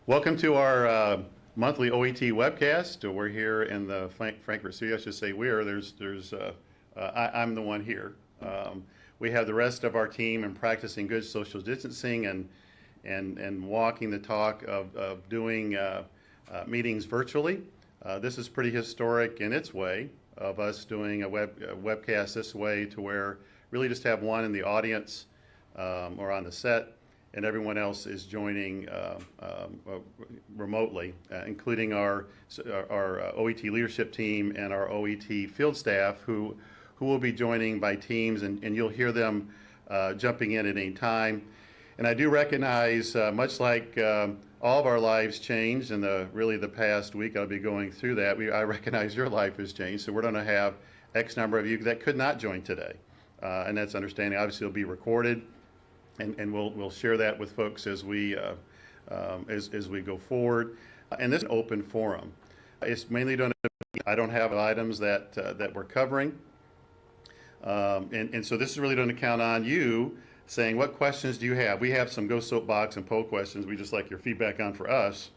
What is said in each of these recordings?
Welcome to our monthly OET webcast. We're here in the Frankfurt studio. I should say I'm the one here. We have the rest of our team and practicing good social distancing and walking the talk of doing meetings virtually. This is pretty historic in its way of us doing a webcast this way, to where really just have one in the audience or on the set, and everyone else is joining remotely, including our OET leadership team and our OET field staff who will be joining by teams, and you'll hear them jumping in at any time. And I do recognize, much like all of our lives changed in the past week, I'll be going through that. I recognize your life has changed, so we're going to have X number of you that could not join today, and that's understanding. Obviously, it'll be recorded. And we'll share that with folks as we go forward. And this is an open forum. It's mainly done. I don't have items that we're covering, and so this is really going to count on you saying, what questions do you have? We have some Go Soapbox and poll questions we just like your feedback on for us.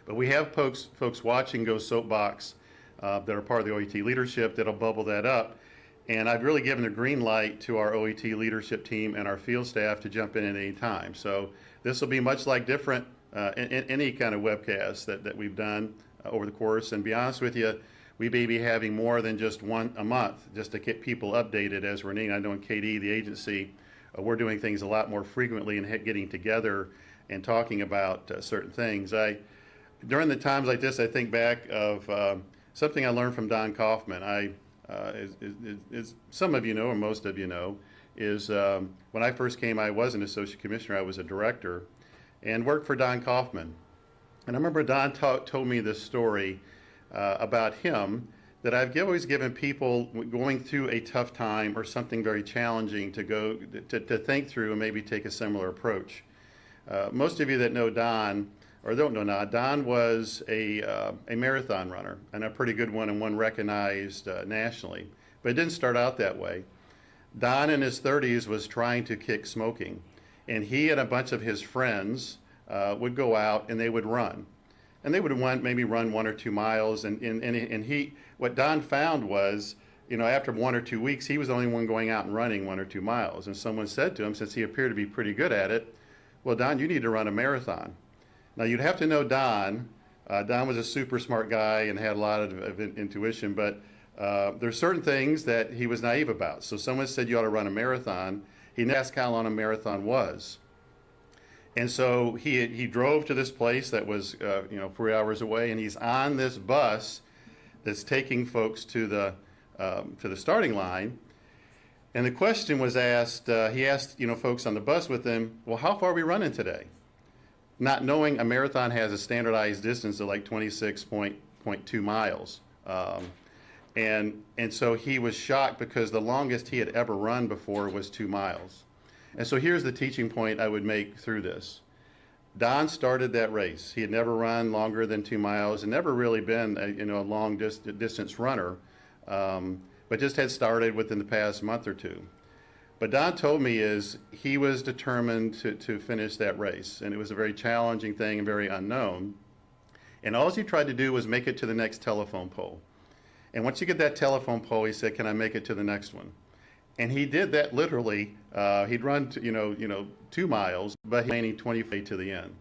But we have folks watching Go Soapbox that are part of the OET leadership that'll bubble that up. And I've really given a green light to our OET leadership team and our field staff to jump in at any time. So this will be much like different in any kind of webcast that we've done over the course. And to be honest with you, we may be having more than just one a month, just to get people updated as we're needing. I know in KD, the agency, we're doing things a lot more frequently and getting together and talking about certain things. During the times like this, I think back of something I learned from Don Kaufman. As some of you know, or most of you know, is when I first came, I was an associate commissioner. I was a director and worked for Don Kaufman. And I remember Don told me this story about him, that I've always given people going through a tough time or something very challenging to think through and maybe take a similar approach. Most of you that know Don, or don't know now, Don was a marathon runner, and a pretty good one, and one recognized nationally. But it didn't start out that way. Don in his 30s was trying to kick smoking, and he and a bunch of his friends would go out and they would run. And they would maybe run 1 or 2 miles, and what Don found was, after 1 or 2 weeks, he was the only one going out and running 1 or 2 miles. And someone said to him, since he appeared to be pretty good at it, well, Don, you need to run a marathon. Now, you'd have to know Don. Don was a super smart guy and had a lot of intuition, but there's certain things that he was naive about. So someone said you ought to run a marathon. He asked how long a marathon was. And so he drove to this place that was 3 hours away, and he's on this bus that's taking folks to the starting line. And the question was asked, he asked folks on the bus with him, well, how far are we running today? Not knowing a marathon has a standardized distance of like 26.2 miles. And so he was shocked, because the longest he had ever run before was 2 miles. And so here's the teaching point I would make through this. Don started that race. He had never run longer than 2 miles and never really been a long distance runner, but just had started within the past month or two. But Don told me is he was determined to finish that race, and it was a very challenging thing and very unknown. And all he tried to do was make it to the next telephone pole. And once you get that telephone pole, he said, can I make it to the next one? And he did that literally. He'd run 2 miles, but he remaining 20 feet to the end.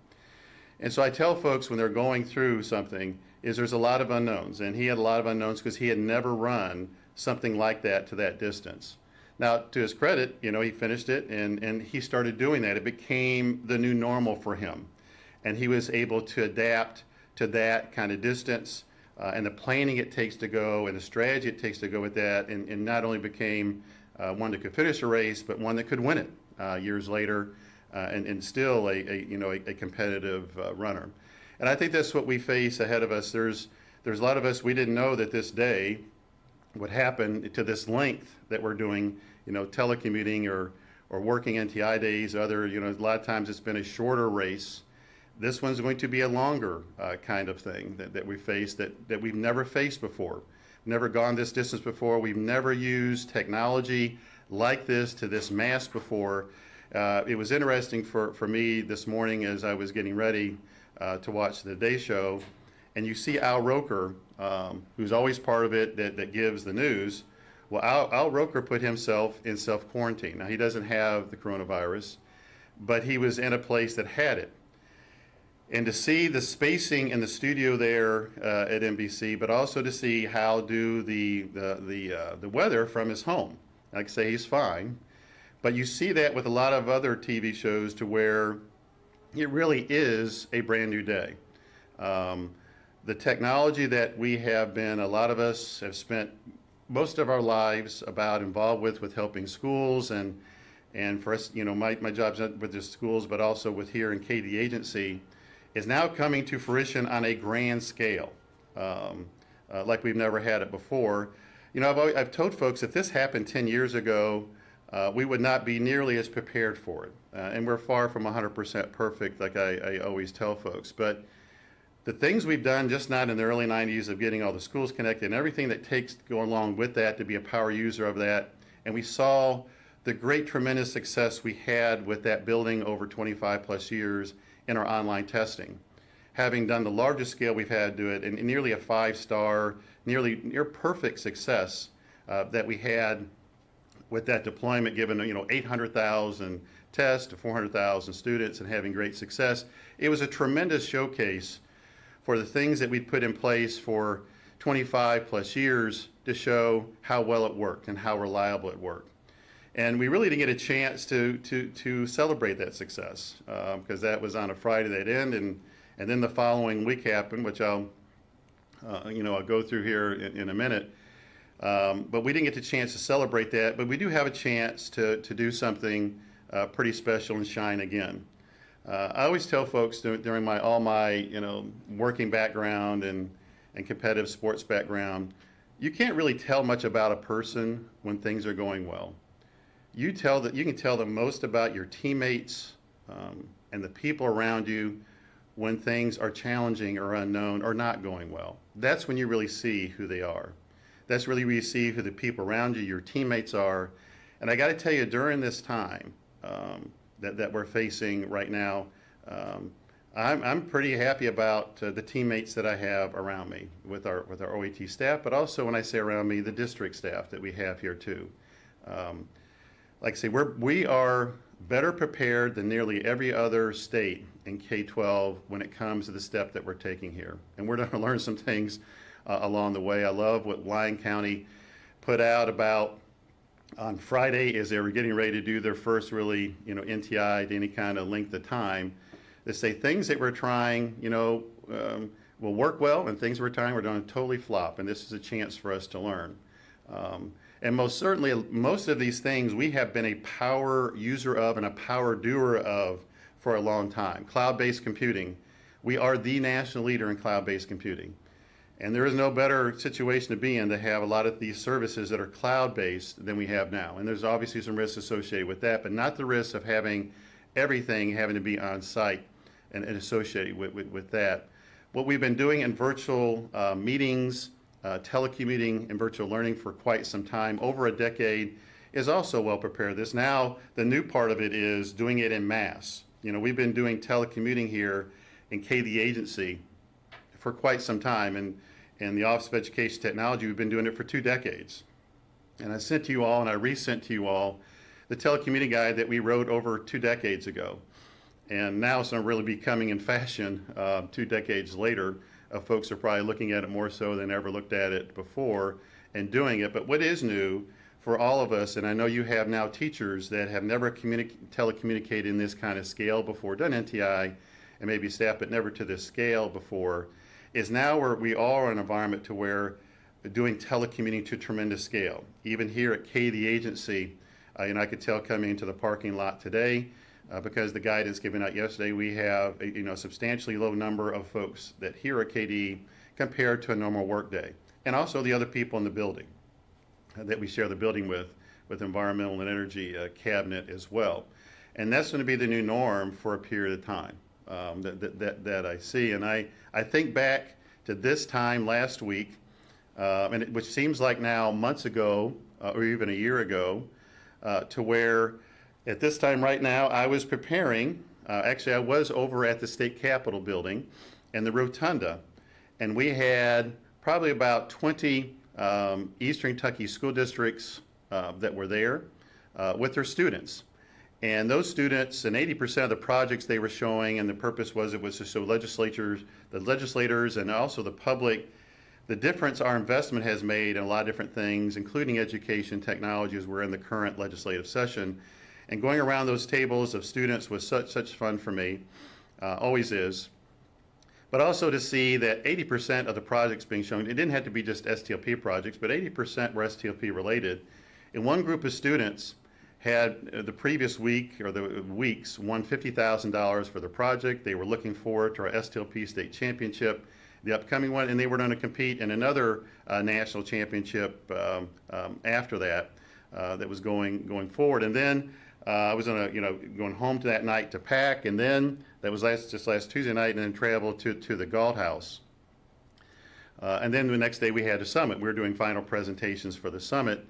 And so I tell folks when they're going through something is there's a lot of unknowns, and he had a lot of unknowns because he had never run something like that to that distance. Now, to his credit, he finished it, and he started doing that. It became the new normal for him, and he was able to adapt to that kind of distance and the planning it takes to go and the strategy it takes to go with that, and not only became one that could finish a race, but one that could win it years later, and still a competitive runner. And I think that's what we face ahead of us. There's a lot of us, we didn't know that this day would happen to this length that we're doing, telecommuting or working NTI days, a lot of times it's been a shorter race. This one's going to be a longer kind of thing that we face that we've never faced before. Never gone this distance before. We've never used technology like this to this mass before. It was interesting for me this morning as I was getting ready to watch the Today Show, and you see Al Roker, who's always part of it, that gives the news. Well, Al Roker put himself in self-quarantine. Now, he doesn't have the coronavirus, but he was in a place that had it. And to see the spacing in the studio there at NBC, but also to see how do the weather from his home. Like I say, he's fine. But you see that with a lot of other TV shows to where it really is a brand new day. The technology that we have been, a lot of us have spent most of our lives involved with helping schools, and for us, my job's not with the schools, but also with here in KD Agency, is now coming to fruition on a grand scale, like we've never had it before. I've told folks if this happened 10 years ago, we would not be nearly as prepared for it. And we're far from 100% perfect, like I always tell folks. But the things we've done, just not in the early 90s of getting all the schools connected and everything that takes to go along with that, to be a power user of that. And we saw the great, tremendous success we had with that building over 25 plus years in our online testing. Having done the largest scale we've had to it, and nearly a 5-star, near perfect success that we had with that deployment, given 800,000 tests to 400,000 students and having great success. It was a tremendous showcase for the things that we put in place for 25 plus years to show how well it worked and how reliable it worked. And we really didn't get a chance to celebrate that success because that was on a Friday that end, and then the following week happened, which I'll go through here in a minute. But we didn't get the chance to celebrate that, but we do have a chance to do something pretty special and shine again. I always tell folks during all my working background and competitive sports background, you can't really tell much about a person when things are going well. You can tell the most about your teammates and the people around you when things are challenging or unknown or not going well. That's when you really see who they are. That's really where you see who the people around you, your teammates are. And I got to tell you, during this time that we're facing right now, I'm pretty happy about the teammates that I have around me with our OET staff, but also when I say around me, the district staff that we have here too. Like I say, we are better prepared than nearly every other state in K-12 when it comes to the step that we're taking here. And we're going to learn some things along the way. I love what Lyon County put out about on Friday as they were getting ready to do their first really, NTI to any kind of length of time. They say things that we're trying, will work well, and things we're trying, we're going to totally flop. And this is a chance for us to learn. And most certainly, most of these things we have been a power user of and a power doer of for a long time. Cloud-based computing. We are the national leader in cloud-based computing. And there is no better situation to be in to have a lot of these services that are cloud-based than we have now. And there's obviously some risks associated with that, but not the risk of having everything having to be on site and associated with that. What we've been doing in virtual meetings, telecommuting and virtual learning for quite some time, over a decade, is also well prepared. This now, the new part of it is doing it in mass. We've been doing telecommuting here in KD Agency for quite some time, and the Office of Education Technology, we've been doing it for 2 decades. And I sent to you all, and I resent to you all, the telecommuting guide that we wrote over 2 decades ago. And now it's going to really be coming in fashion 2 decades later. Folks are probably looking at it more so than ever looked at it before and doing it. But what is new for all of us, and I know you have now teachers that have never telecommunicated in this kind of scale before, done NTI and maybe staff, but never to this scale before, is now where we are in an environment to where doing telecommuting to tremendous scale. Even here at KD Agency, I could tell coming into the parking lot today, because the guidance given out yesterday, we have a substantially low number of folks that here at KD compared to a normal workday, and also the other people in the building that we share the building with environmental and energy cabinet as well. And that's going to be the new norm for a period of time that I see. And I think back to this time last week, which seems like now months ago or even a year ago, to where at this time right now I was preparing actually I was over at the state capitol building and the rotunda, and we had probably about 20 Eastern Kentucky school districts that were there with their students. And those students, and 80% of the projects they were showing, and the purpose was it was to show the legislators and also the public, the difference our investment has made in a lot of different things, including education technology, as we're in the current legislative session. And going around those tables of students was such fun for me, always is. But also to see that 80% of the projects being shown, it didn't have to be just STLP projects, but 80% were STLP related. And one group of students had the previous week or the weeks won $50,000 for the project. They were looking forward to our STLP state championship, the upcoming one, and they were going to compete in another national championship after that that was going forward. And then I was going home to that night to pack, and then that was just last Tuesday night, and then travel to the Galt House. And then the next day we had a summit. We were doing final presentations for the summit.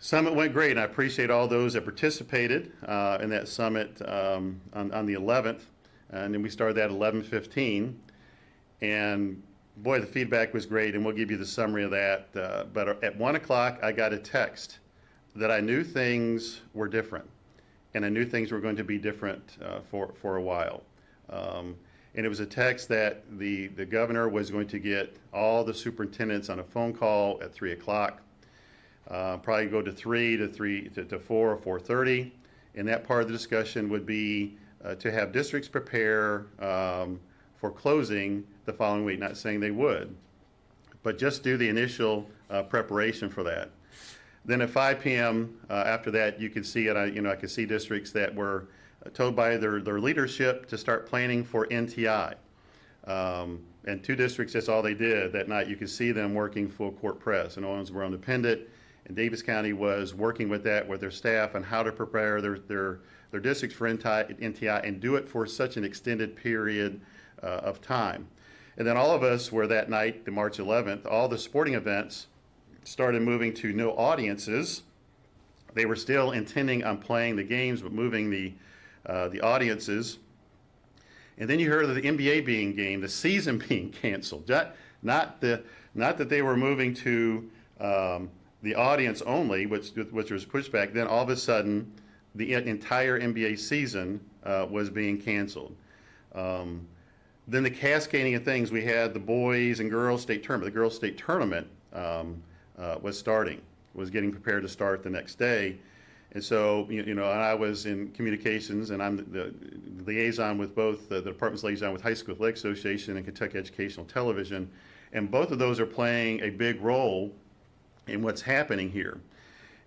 Summit went great, and I appreciate all those that participated in that summit on the 11th, and then we started at 11:15, and boy, the feedback was great, and we'll give you the summary of that. But at 1 o'clock, I got a text that I knew things were different, and I knew things were going to be different for a while. And it was a text that the governor was going to get all the superintendents on a phone call at 3 o'clock. Probably go to 4 or 4:30, and that part of the discussion would be to have districts prepare for closing the following week. Not saying they would, but just do the initial preparation for that. Then at 5 p.m. After that, you could see it. I could see districts that were told by their leadership to start planning for NTI. And 2 districts, that's all they did that night. You could see them working full court press, and Owens were independent. And Davis County was working with that with their staff on how to prepare their districts for NTI and do it for such an extended period of time. And then all of us were that night, the March 11th, all the sporting events started moving to no audiences. They were still intending on playing the games, but moving the audiences. And then you heard of the NBA being game, the season being canceled. Not that they were moving to the audience only, which was pushed back. Then all of a sudden, the entire NBA season was being canceled. Then the cascading of things, we had the boys and girls state tournament. The girls state tournament was getting prepared to start the next day. And so, and I was in communications, and I'm the liaison with both, the department's liaison with High School Athletic Association and Kentucky Educational Television, and both of those are playing a big role in what's happening here.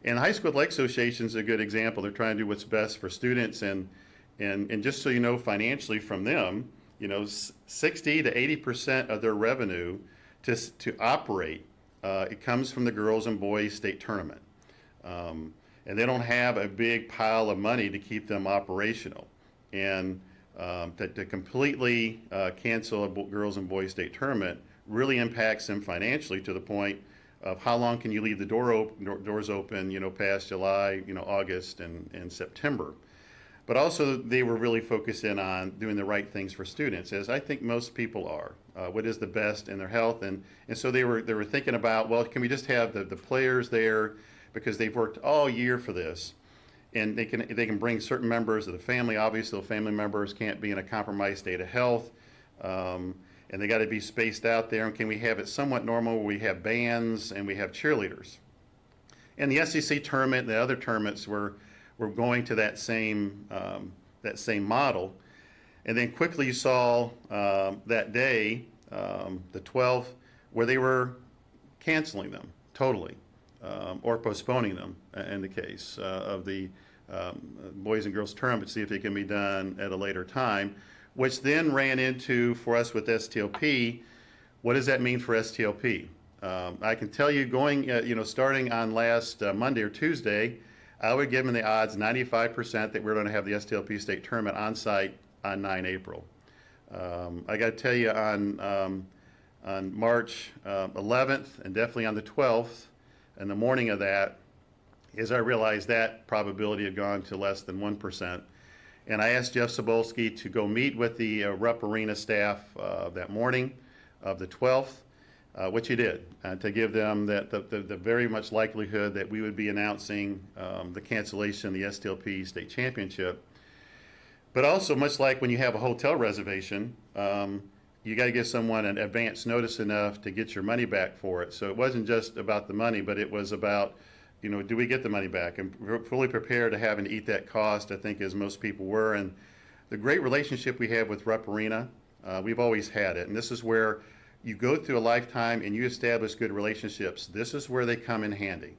And the High School Athletic Association is a good example. They're trying to do what's best for students, and just so you know, financially from them, 60 to 80% of their revenue to operate, it comes from the girls and boys state tournament. And they don't have a big pile of money to keep them operational. And to completely cancel a girls and boys state tournament really impacts them financially to the point of how long can you leave the doors open, past July, August and September. But also they were really focused in on doing the right things for students, as I think most people are. What is the best in their health, and so they were thinking about, well, can we just have the players there because they've worked all year for this, and they can bring certain members of the family. Obviously, the family members can't be in a compromised state of health, and they got to be spaced out there. And can we have it somewhat normal where we have bands and we have cheerleaders? And the SEC tournament and the other tournaments were going to that same model. And then quickly you saw that day, the 12th, where they were canceling them totally, or postponing them in the case of the boys and girls tournament, to see if they can be done at a later time, which then ran into, for us with STLP, what does that mean for STLP? I can tell you starting on last Monday or Tuesday, I would give them the odds 95% that we're going to have the STLP state tournament on site on 9 April. I got to tell you, on March 11th and definitely on the 12th, in the morning of that, as I realized that probability had gone to less than 1%. And I asked Jeff Sobolski to go meet with the Rupp Arena staff that morning of the 12th, which he did, to give them the very much likelihood that we would be announcing the cancellation of the STLP state championship. But also, much like when you have a hotel reservation, you got to give someone an advance notice enough to get your money back for it. So it wasn't just about the money, but it was about, do we get the money back? And we're fully prepared to have and eat that cost, I think, as most people were. And the great relationship we have with Rupp Arena, we've always had it. And this is where you go through a lifetime and you establish good relationships. This is where they come in handy.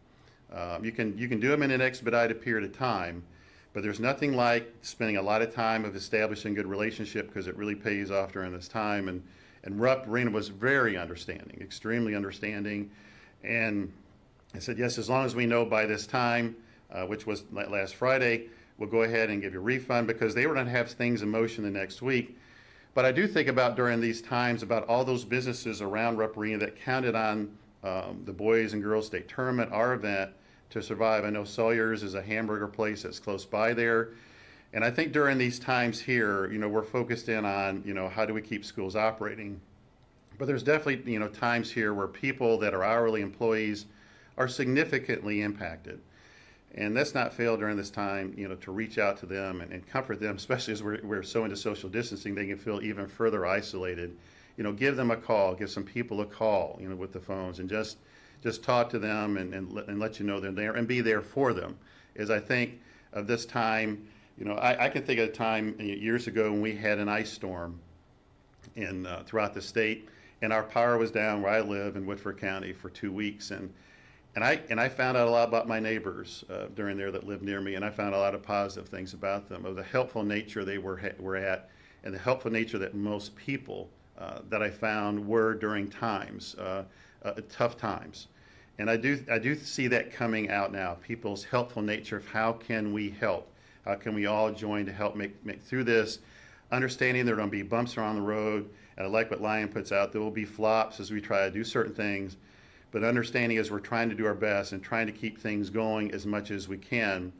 You can do them in an expedited period of time, but there's nothing like spending a lot of time of establishing good relationship, because it really pays off during this time. And Rupp Arena was very understanding, extremely understanding. And I said, yes, as long as we know by this time, which was last Friday, we'll go ahead and give you a refund, because they were going to have things in motion the next week. But I do think about during these times about all those businesses around Rupp Arena that counted on the boys and girls state tournament, our event, to survive. I know Sawyer's is a hamburger place that's close by there. And I think during these times here, we're focused in on, how do we keep schools operating? But there's definitely, times here where people that are hourly employees are significantly impacted. And let's not fail during this time, to reach out to them and comfort them, especially as we're so into social distancing, they can feel even further isolated. Give them a call, give some people a call, with the phones, and just talk to them and let you know they're there and be there for them. As I think of this time, I can think of a time years ago when we had an ice storm throughout the state, and our power was down where I live in Woodford County for 2 weeks. And I found out a lot about my neighbors during there that lived near me, and I found a lot of positive things about them, of the helpful nature they were at, and the helpful nature that most people that I found were during times, tough times. And I do see that coming out now, people's helpful nature of how can we help? How can we all join to help make through this, understanding there are going to be bumps around the road, and I like what Lyon puts out, there will be flops as we try to do certain things, but understanding as we're trying to do our best and trying to keep things going as much as we can,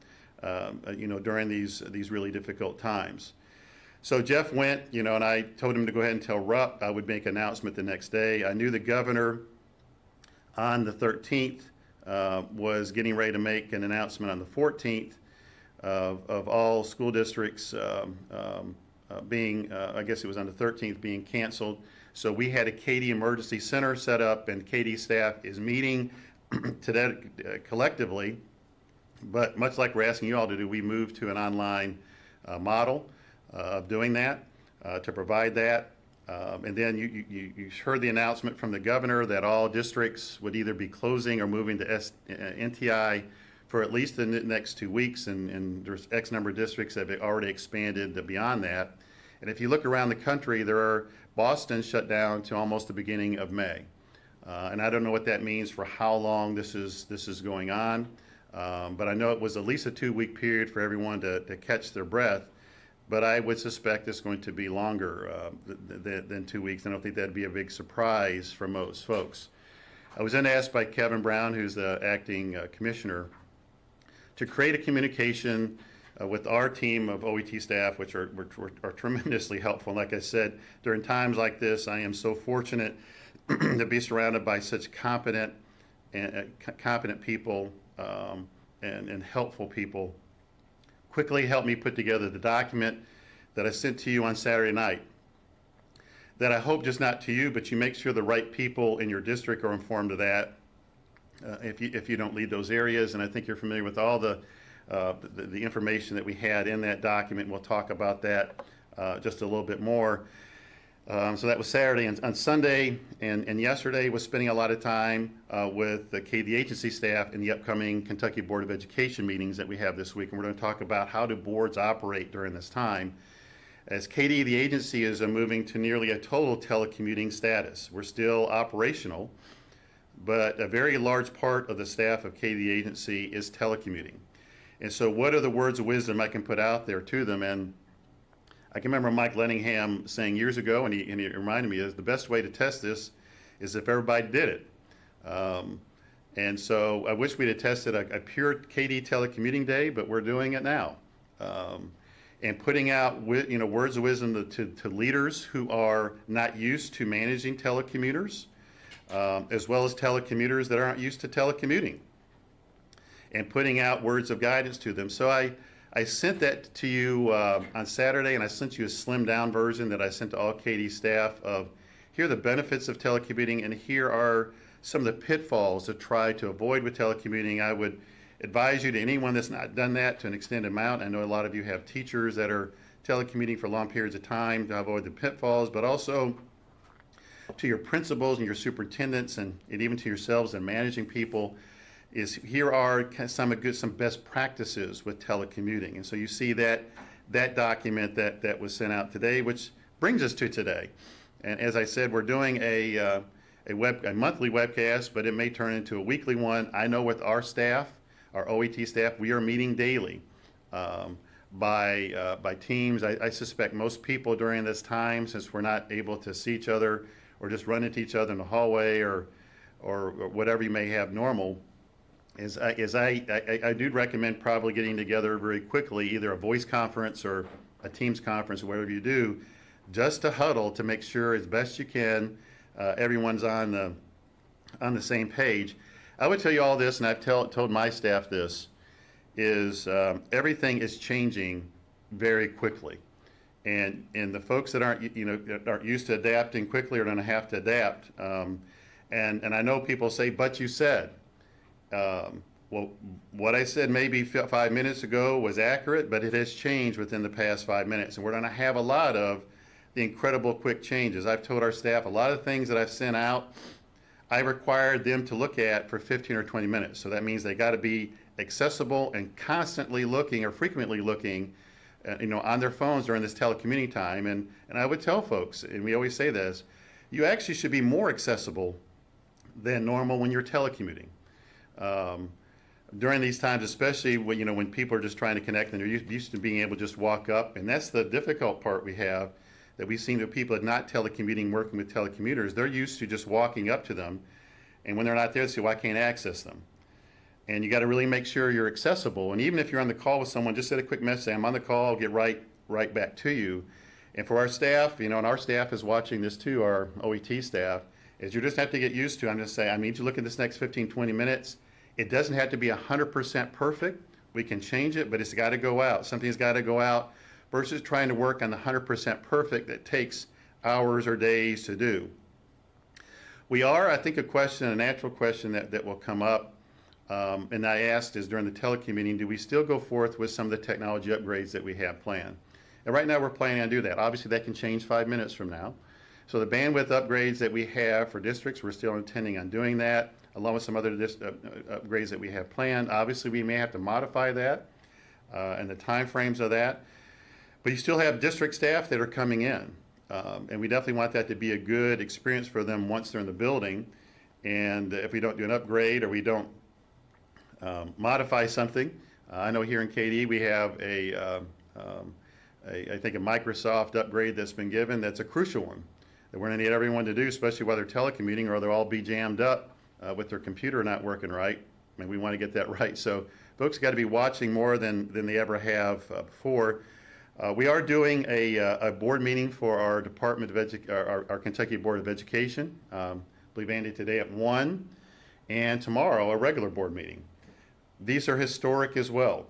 during these really difficult times. So Jeff went, and I told him to go ahead and tell Rupp I would make an announcement the next day. I knew the governor on the 13th was getting ready to make an announcement on the 14th of all school districts being, I guess it was on the 13th, being canceled. So we had a Katy Emergency Center set up, and Katy staff is meeting today collectively. But much like we're asking you all to do, we moved to an online model of doing that, to provide that. And then you heard the announcement from the governor that all districts would either be closing or moving to NTI for at least the next 2 weeks, and there's X number of districts that have already expanded beyond that. And if you look around the country, Boston shut down to almost the beginning of May. And I don't know what that means for how long this is going on, but I know it was at least a 2-week period for everyone to catch their breath. But I would suspect it's going to be longer than 2 weeks. I don't think that'd be a big surprise for most folks. I was then asked by Kevin Brown, who's the acting commissioner, to create a communication with our team of OET staff, which are tremendously helpful. And like I said, during times like this, I am so fortunate to be surrounded by such competent people and helpful people. Quickly helped me put together the document that I sent to you on Saturday night, that I hope just not to you, but you make sure the right people in your district are informed of that if you don't lead those areas. And I think you're familiar with all the information that we had in that document. We'll talk about that just a little bit more. So that was Saturday. And on Sunday and yesterday was spending a lot of time with the KD agency staff in the upcoming Kentucky Board of Education meetings that we have this week. And we're going to talk about how do boards operate during this time. As KD, the agency is moving to nearly a total telecommuting status. We're still operational, but a very large part of the staff of KD agency is telecommuting. And so what are the words of wisdom I can put out there to them? And I can remember Mike Lenningham saying years ago, and he reminded me, is the best way to test this is if everybody did it. And so I wish we'd have tested a pure KD telecommuting day, but we're doing it now. and putting out words of wisdom to leaders who are not used to managing telecommuters, as well as telecommuters that aren't used to telecommuting, and putting out words of guidance to them. So I sent that to you on Saturday, and I sent you a slimmed down version that I sent to all KD staff of here are the benefits of telecommuting, and here are some of the pitfalls to try to avoid with telecommuting. I would advise you to anyone that's not done that to an extended amount. I know a lot of you have teachers that are telecommuting for long periods of time to avoid the pitfalls, but also to your principals and your superintendents and even to yourselves in managing people is here are some best practices with telecommuting. And so you see that document that was sent out today, which brings us to today. And as I said, we're doing a monthly webcast, but it may turn into a weekly one. I know with our staff, our OET staff, we are meeting daily by teams. I suspect most people during this time, since we're not able to see each other or just run into each other in the hallway or whatever you may have normal, I do recommend probably getting together very quickly, either a voice conference or a Teams conference or whatever you do, just to huddle to make sure as best you can everyone's on the same page. I would tell you all this, and I've told my staff this, is everything is changing very quickly. And the folks that aren't used to adapting quickly are going to have to adapt. And I know people say, but you said. Well, what I said maybe 5 minutes ago was accurate, but it has changed within the past 5 minutes. And we're going to have a lot of the incredible quick changes. I've told our staff a lot of things that I've sent out, I required them to look at for 15 or 20 minutes. So that means they got to be accessible and constantly looking or frequently looking on their phones during this telecommuting time. And I would tell folks, and we always say this, you actually should be more accessible than normal when you're telecommuting. During these times, especially when people are just trying to connect and they're used to being able to just walk up, and that's the difficult part we have, that we've seen that people that are not telecommuting, working with telecommuters, they're used to just walking up to them, and when they're not there, they say, well, I can't access them. And you got to really make sure you're accessible. And even if you're on the call with someone, just send a quick message, say, I'm on the call, I'll get right back to you. And for our staff, and our staff is watching this too, our OET staff, is you just have to get used to, I'm just saying, I need you to look at this next 15, 20 minutes. It doesn't have to be 100% perfect. We can change it, but it's got to go out. Something's got to go out versus trying to work on the 100% perfect that takes hours or days to do. We are, I think, a natural question that will come up, and I asked is during the telecommuting, do we still go forth with some of the technology upgrades that we have planned? And right now we're planning on doing that. Obviously that can change 5 minutes from now. So the bandwidth upgrades that we have for districts, we're still intending on doing that, along with some other upgrades that we have planned. Obviously we may have to modify that and the time frames of that. But you still have district staff that are coming in. And we definitely want that to be a good experience for them once they're in the building. And if we don't do an upgrade or we don't modify something, I know here in KD we have I think a Microsoft upgrade that's been given that's a crucial one that we're going to need everyone to do, especially while they're telecommuting or they'll all be jammed up with their computer not working right. And we want to get that right. So folks got to be watching more than they ever have before. We are doing a board meeting for our Department of our Kentucky Board of Education. I believe, Andy, today at 1, and tomorrow a regular board meeting. These are historic as well.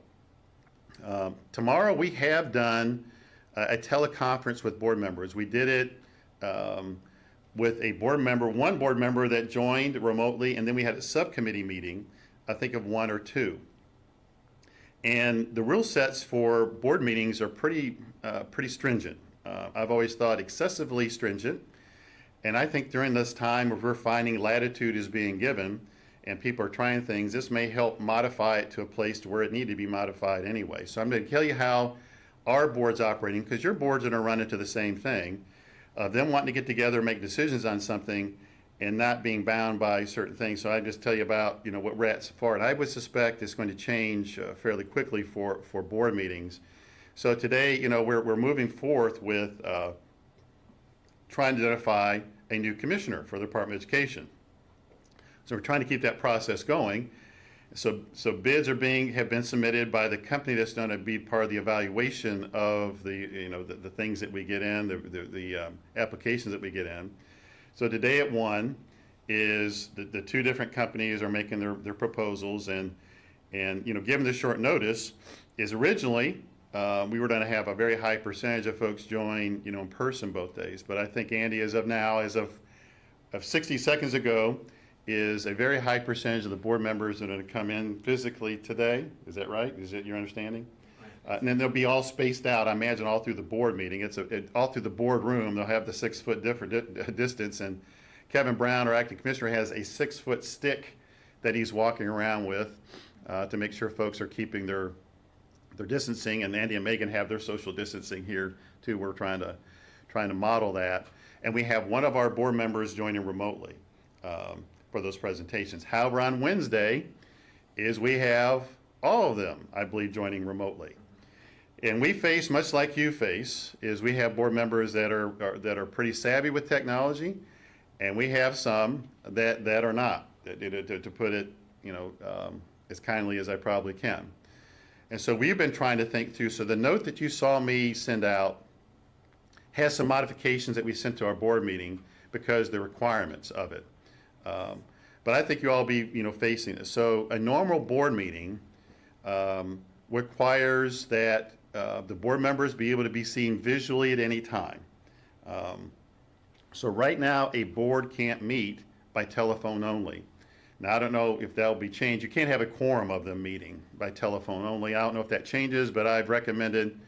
Tomorrow we have done a teleconference with board members. We did it with a board member, one board member that joined remotely, and then we had a subcommittee meeting, I think of 1 or 2. And the rule sets for board meetings are pretty stringent. I've always thought excessively stringent. And I think during this time where we're finding latitude is being given and people are trying things, this may help modify it to a place to where it needed to be modified anyway. So I'm going to tell you how our board's operating, because your board's going to run into the same thing of them wanting to get together and make decisions on something and not being bound by certain things. So I just tell you about what we're at so far, and I would suspect it's going to change fairly quickly for board meetings. So today, we're moving forth with trying to identify a new commissioner for the Department of Education. So we're trying to keep that process going. So bids have been submitted by the company that's going to be part of the evaluation of the things that we get in, the applications that we get in. So today at 1 is the two different companies are making their proposals, and given the short notice, is originally we were going to have a very high percentage of folks join in person both days. But I think, Andy, as of 60 seconds ago, is a very high percentage of the board members that are going to come in physically today. Is that right? Is it your understanding? And then they'll be all spaced out, I imagine, all through the board meeting. All through the board room. They'll have the 6 foot distance, and Kevin Brown, our acting commissioner, has a 6 foot stick that he's walking around with to make sure folks are keeping their distancing, and Andy and Megan have their social distancing here too. We're trying to model that, and we have one of our board members joining remotely for those presentations. However, on Wednesday we have all of them, I believe, joining remotely. And we face, much like you face, is we have board members that are pretty savvy with technology, and we have some that are not, to put it as kindly as I probably can. And so we've been trying to think through. So the note that you saw me send out has some modifications that we sent to our board meeting because the requirements of it. But I think you all be facing this. So a normal board meeting requires that the board members be able to be seen visually at any time. So right now a board can't meet by telephone only. Now I don't know if that'll be changed. You can't have a quorum of them meeting by telephone only. I don't know if that changes, but I've recommended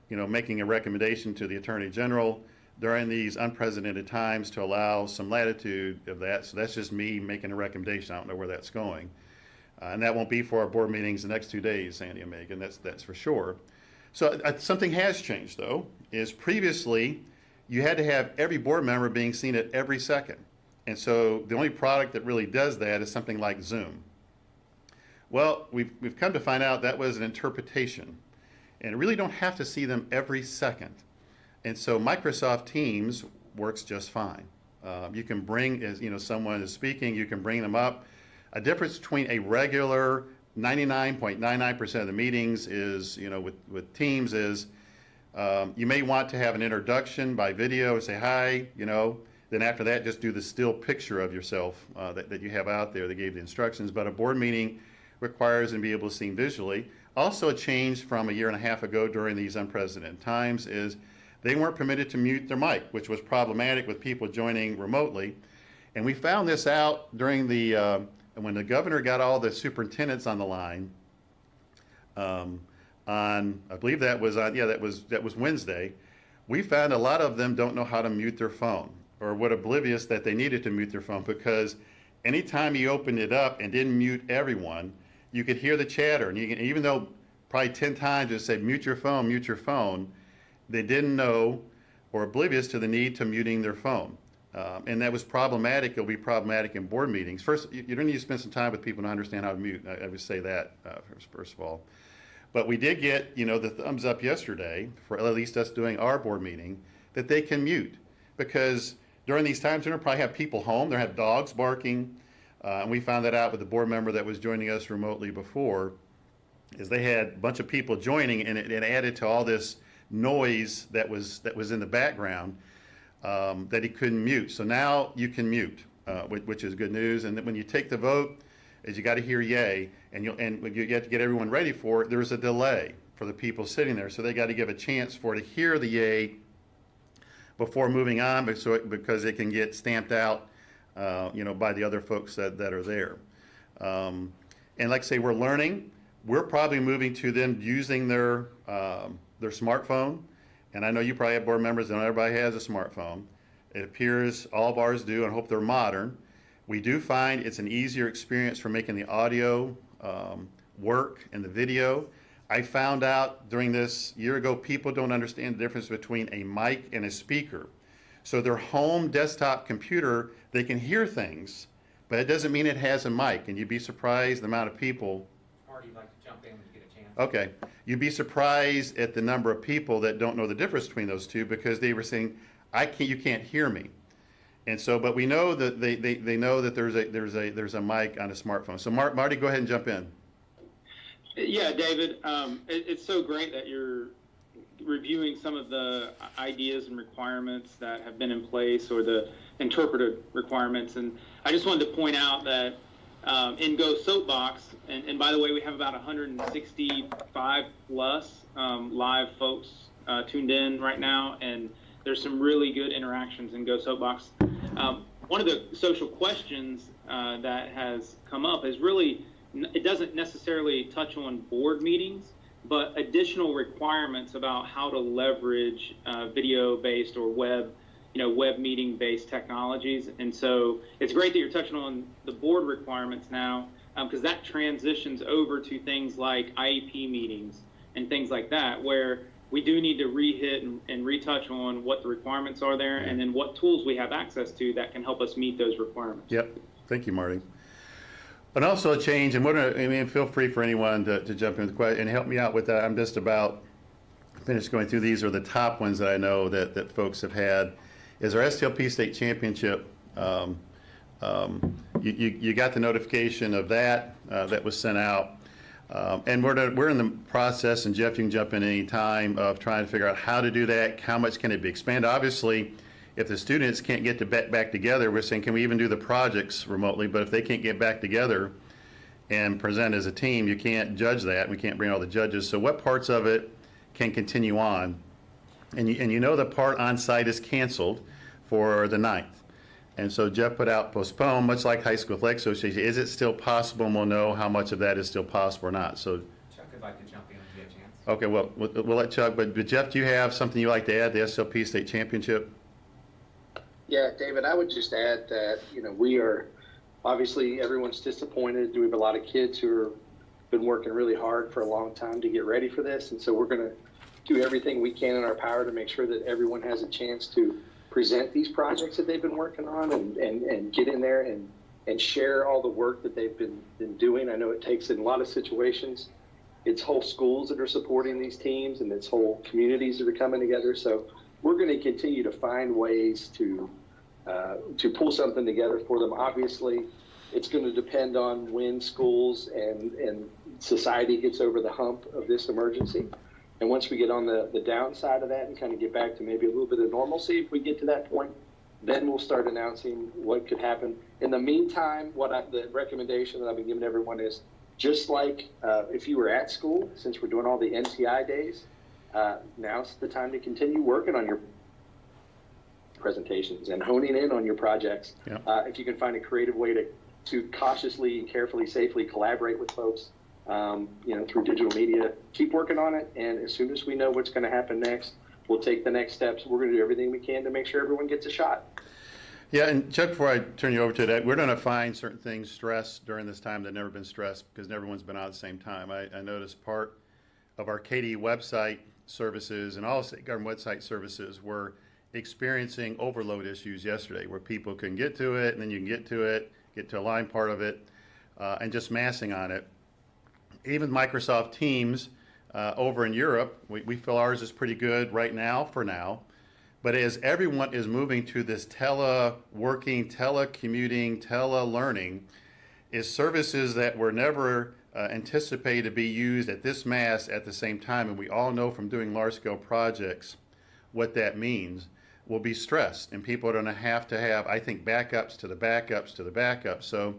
making a recommendation to the Attorney General during these unprecedented times to allow some latitude of that. So that's just me making a recommendation. I don't know where that's going. And that won't be for our board meetings the next 2 days, Sandy and Megan, that's for sure. So something has changed, though, is previously you had to have every board member being seen at every second. And so the only product that really does that is something like Zoom. Well, we've come to find out that was an interpretation, and really don't have to see them every second. And so Microsoft Teams works just fine. You can bring, as someone is speaking, you can bring them up. A difference between a regular 99.99% of the meetings is, with Teams is, you may want to have an introduction by video and say hi, then after that just do the still picture of yourself that you have out there that gave the instructions. But a board meeting requires them to be able to see visually. Also a change from a year and a half ago during these unprecedented times is they weren't permitted to mute their mic, which was problematic with people joining remotely. And we found this out during when the governor got all the superintendents on the line I believe that was Wednesday. We found a lot of them don't know how to mute their phone, or were oblivious that they needed to mute their phone, because anytime you opened it up and didn't mute everyone, you could hear the chatter, and even though probably 10 times it said mute your phone, they didn't know or oblivious to the need to muting their phone. And that was problematic. It'll be problematic in board meetings. First, you don't need to spend some time with people to understand how to mute. I would say that first of all. But we did get the thumbs up yesterday, for at least us doing our board meeting, that they can mute, because during these times they're going to probably have people home. They're going to have dogs barking. And we found that out with the board member that was joining us remotely before, is they had a bunch of people joining, and it added to all this noise that was in the background that he couldn't mute. So now you can mute, which is good news. And when you take the vote, is you got to hear yay, and you have to get everyone ready for it. There's a delay for the people sitting there, so they got to give a chance to hear the yay before moving on, because it can get stamped out, by the other folks that are there. And like I say, we're learning. We're probably moving to them using their smartphone. And I know you probably have board members, and not everybody has a smartphone. It appears all of ours do, and I hope they're modern. We do find it's an easier experience for making the audio work and the video. I found out during this year ago, people don't understand the difference between a mic and a speaker. So their home desktop computer, they can hear things, but it doesn't mean it has a mic. And you'd be surprised the amount of people. Or you'd like to jump in when you get a chance. Okay. You'd be surprised at the number of people that don't know the difference between those two, because they were saying, you can't hear me. And so, but we know that they know that there's a mic on a smartphone. So Marty, go ahead and jump in. Yeah, David, it's so great that you're reviewing some of the ideas and requirements that have been in place, or the interpreted requirements. And I just wanted to point out that in Go Soapbox, and by the way, we have about 165 plus live folks tuned in right now, and there's some really good interactions in Go Soapbox. One of the social questions that has come up is really, it doesn't necessarily touch on board meetings, but additional requirements about how to leverage video-based or web meeting-based technologies. And so it's great that you're touching on the board requirements now, because that transitions over to things like IEP meetings and things like that, where we do need to re-hit and retouch on what the requirements are there, and then what tools we have access to that can help us meet those requirements. Yep. Thank you, Marty. But also a change, and feel free for anyone to jump in with the question and help me out with that. I'm just about finished going through. These are the top ones that I know that folks have had. Is our STLP state championship. You got the notification of that that was sent out. And we're in the process, and Jeff, you can jump in any time, of trying to figure out how to do that, how much can it be expanded. Obviously, if the students can't get back together, we're saying, can we even do the projects remotely? But if they can't get back together and present as a team, you can't judge that. We can't bring all the judges. So what parts of it can continue on? And you know the part on site is canceled for the 9th. And so Jeff put out postpone, much like High School Athletic Association. Is it still possible? And we'll know how much of that is still possible or not. So Chuck would like to jump in if you have a chance. okay, well, we'll let Chuck, but Jeff, do you have something you'd like to add, the SLP State Championship? Yeah, David, I would just add that, we are, obviously everyone's disappointed. We have a lot of kids who have been working really hard for a long time to get ready for this. And so we're going to do everything we can in our power to make sure that everyone has a chance to present these projects that they've been working on, and get in there and share all the work that they've been doing. I know it takes, in a lot of situations, it's whole schools that are supporting these teams, and it's whole communities that are coming together. So we're going to continue to find ways to pull something together for them. Obviously, it's going to depend on when schools and society gets over the hump of this emergency. And once we get on the downside of that and kind of get back to maybe a little bit of normalcy, if we get to that point, then we'll start announcing what could happen. In the meantime, the recommendation that I've been giving everyone is, just like if you were at school, since we're doing all the NTI days, now's the time to continue working on your presentations and honing in on your projects. Yeah. If you can find a creative way to cautiously, carefully, safely collaborate with folks, through digital media, keep working on it. And as soon as we know what's going to happen next, we'll take the next steps. We're going to do everything we can to make sure everyone gets a shot. Yeah, and Chuck, before I turn you over to that, we're going to find certain things stressed during this time that have never been stressed, because everyone's been out at the same time. I noticed part of our KD website services and all state government website services were experiencing overload issues yesterday, where people couldn't get to it, and then you can get to a line part of it, and just massing on it. Even Microsoft Teams over in Europe, we feel ours is pretty good right now, for now. But as everyone is moving to this teleworking, telecommuting, telelearning, is services that were never anticipated to be used at this mass at the same time. And we all know from doing large-scale projects what that means, will be stressed. And people are going to have, I think, backups to the backups to the backups. So,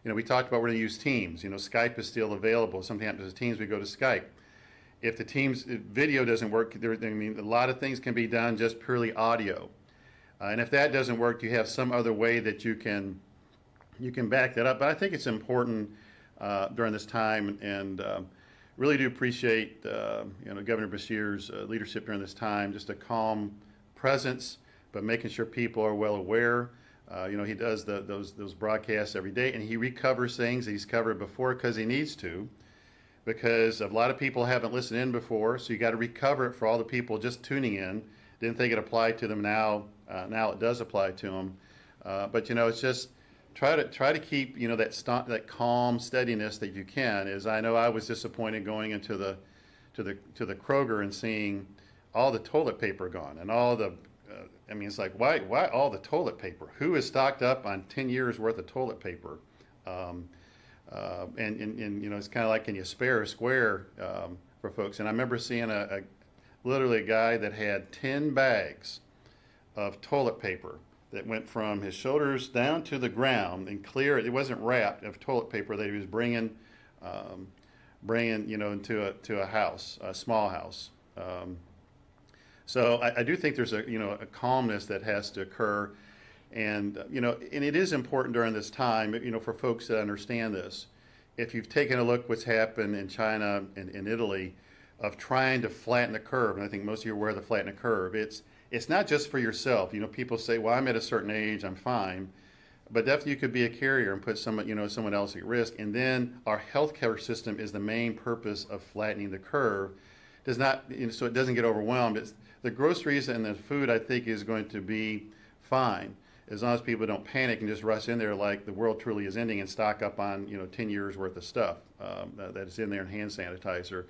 we talked about we're going to use Teams. Skype is still available. If something happens to Teams, we go to Skype. If the Teams video doesn't work, a lot of things can be done just purely audio. And if that doesn't work, you have some other way that you can back that up. But I think it's important during this time, and really do appreciate Governor Beshear's leadership during this time. Just a calm presence, but making sure people are well aware. He does those broadcasts every day, and he recovers things that he's covered before because he needs to, because a lot of people haven't listened in before, so you got to recover it for all the people just tuning in. Didn't think it applied to them. Now it does apply to them. But it's just try to keep that calm steadiness that you can. As I know, I was disappointed going into the Kroger and seeing all the toilet paper gone and all the I mean, it's like, why all the toilet paper? Who is stocked up on 10 years worth of toilet paper? And you know, it's kind of like, can you spare a square for folks? And I remember seeing literally a guy that had 10 bags of toilet paper that went from his shoulders down to the ground and clear. It wasn't wrapped, of toilet paper that he was bringing, you know, into a house, a small house. So I do think there's a calmness that has to occur, and and it is important during this time, for folks that understand this. If you've taken a look what's happened in China and in Italy, of trying to flatten the curve, and I think most of you are aware of the flatten the curve. It's not just for yourself. People say, well, I'm at a certain age, I'm fine, but definitely you could be a carrier and put someone else at risk. And then our healthcare system is the main purpose of flattening the curve. Does not, so it doesn't get overwhelmed. The groceries and the food, I think, is going to be fine as long as people don't panic and just rush in there like the world truly is ending and stock up on 10 years worth of stuff that is in there, and hand sanitizer.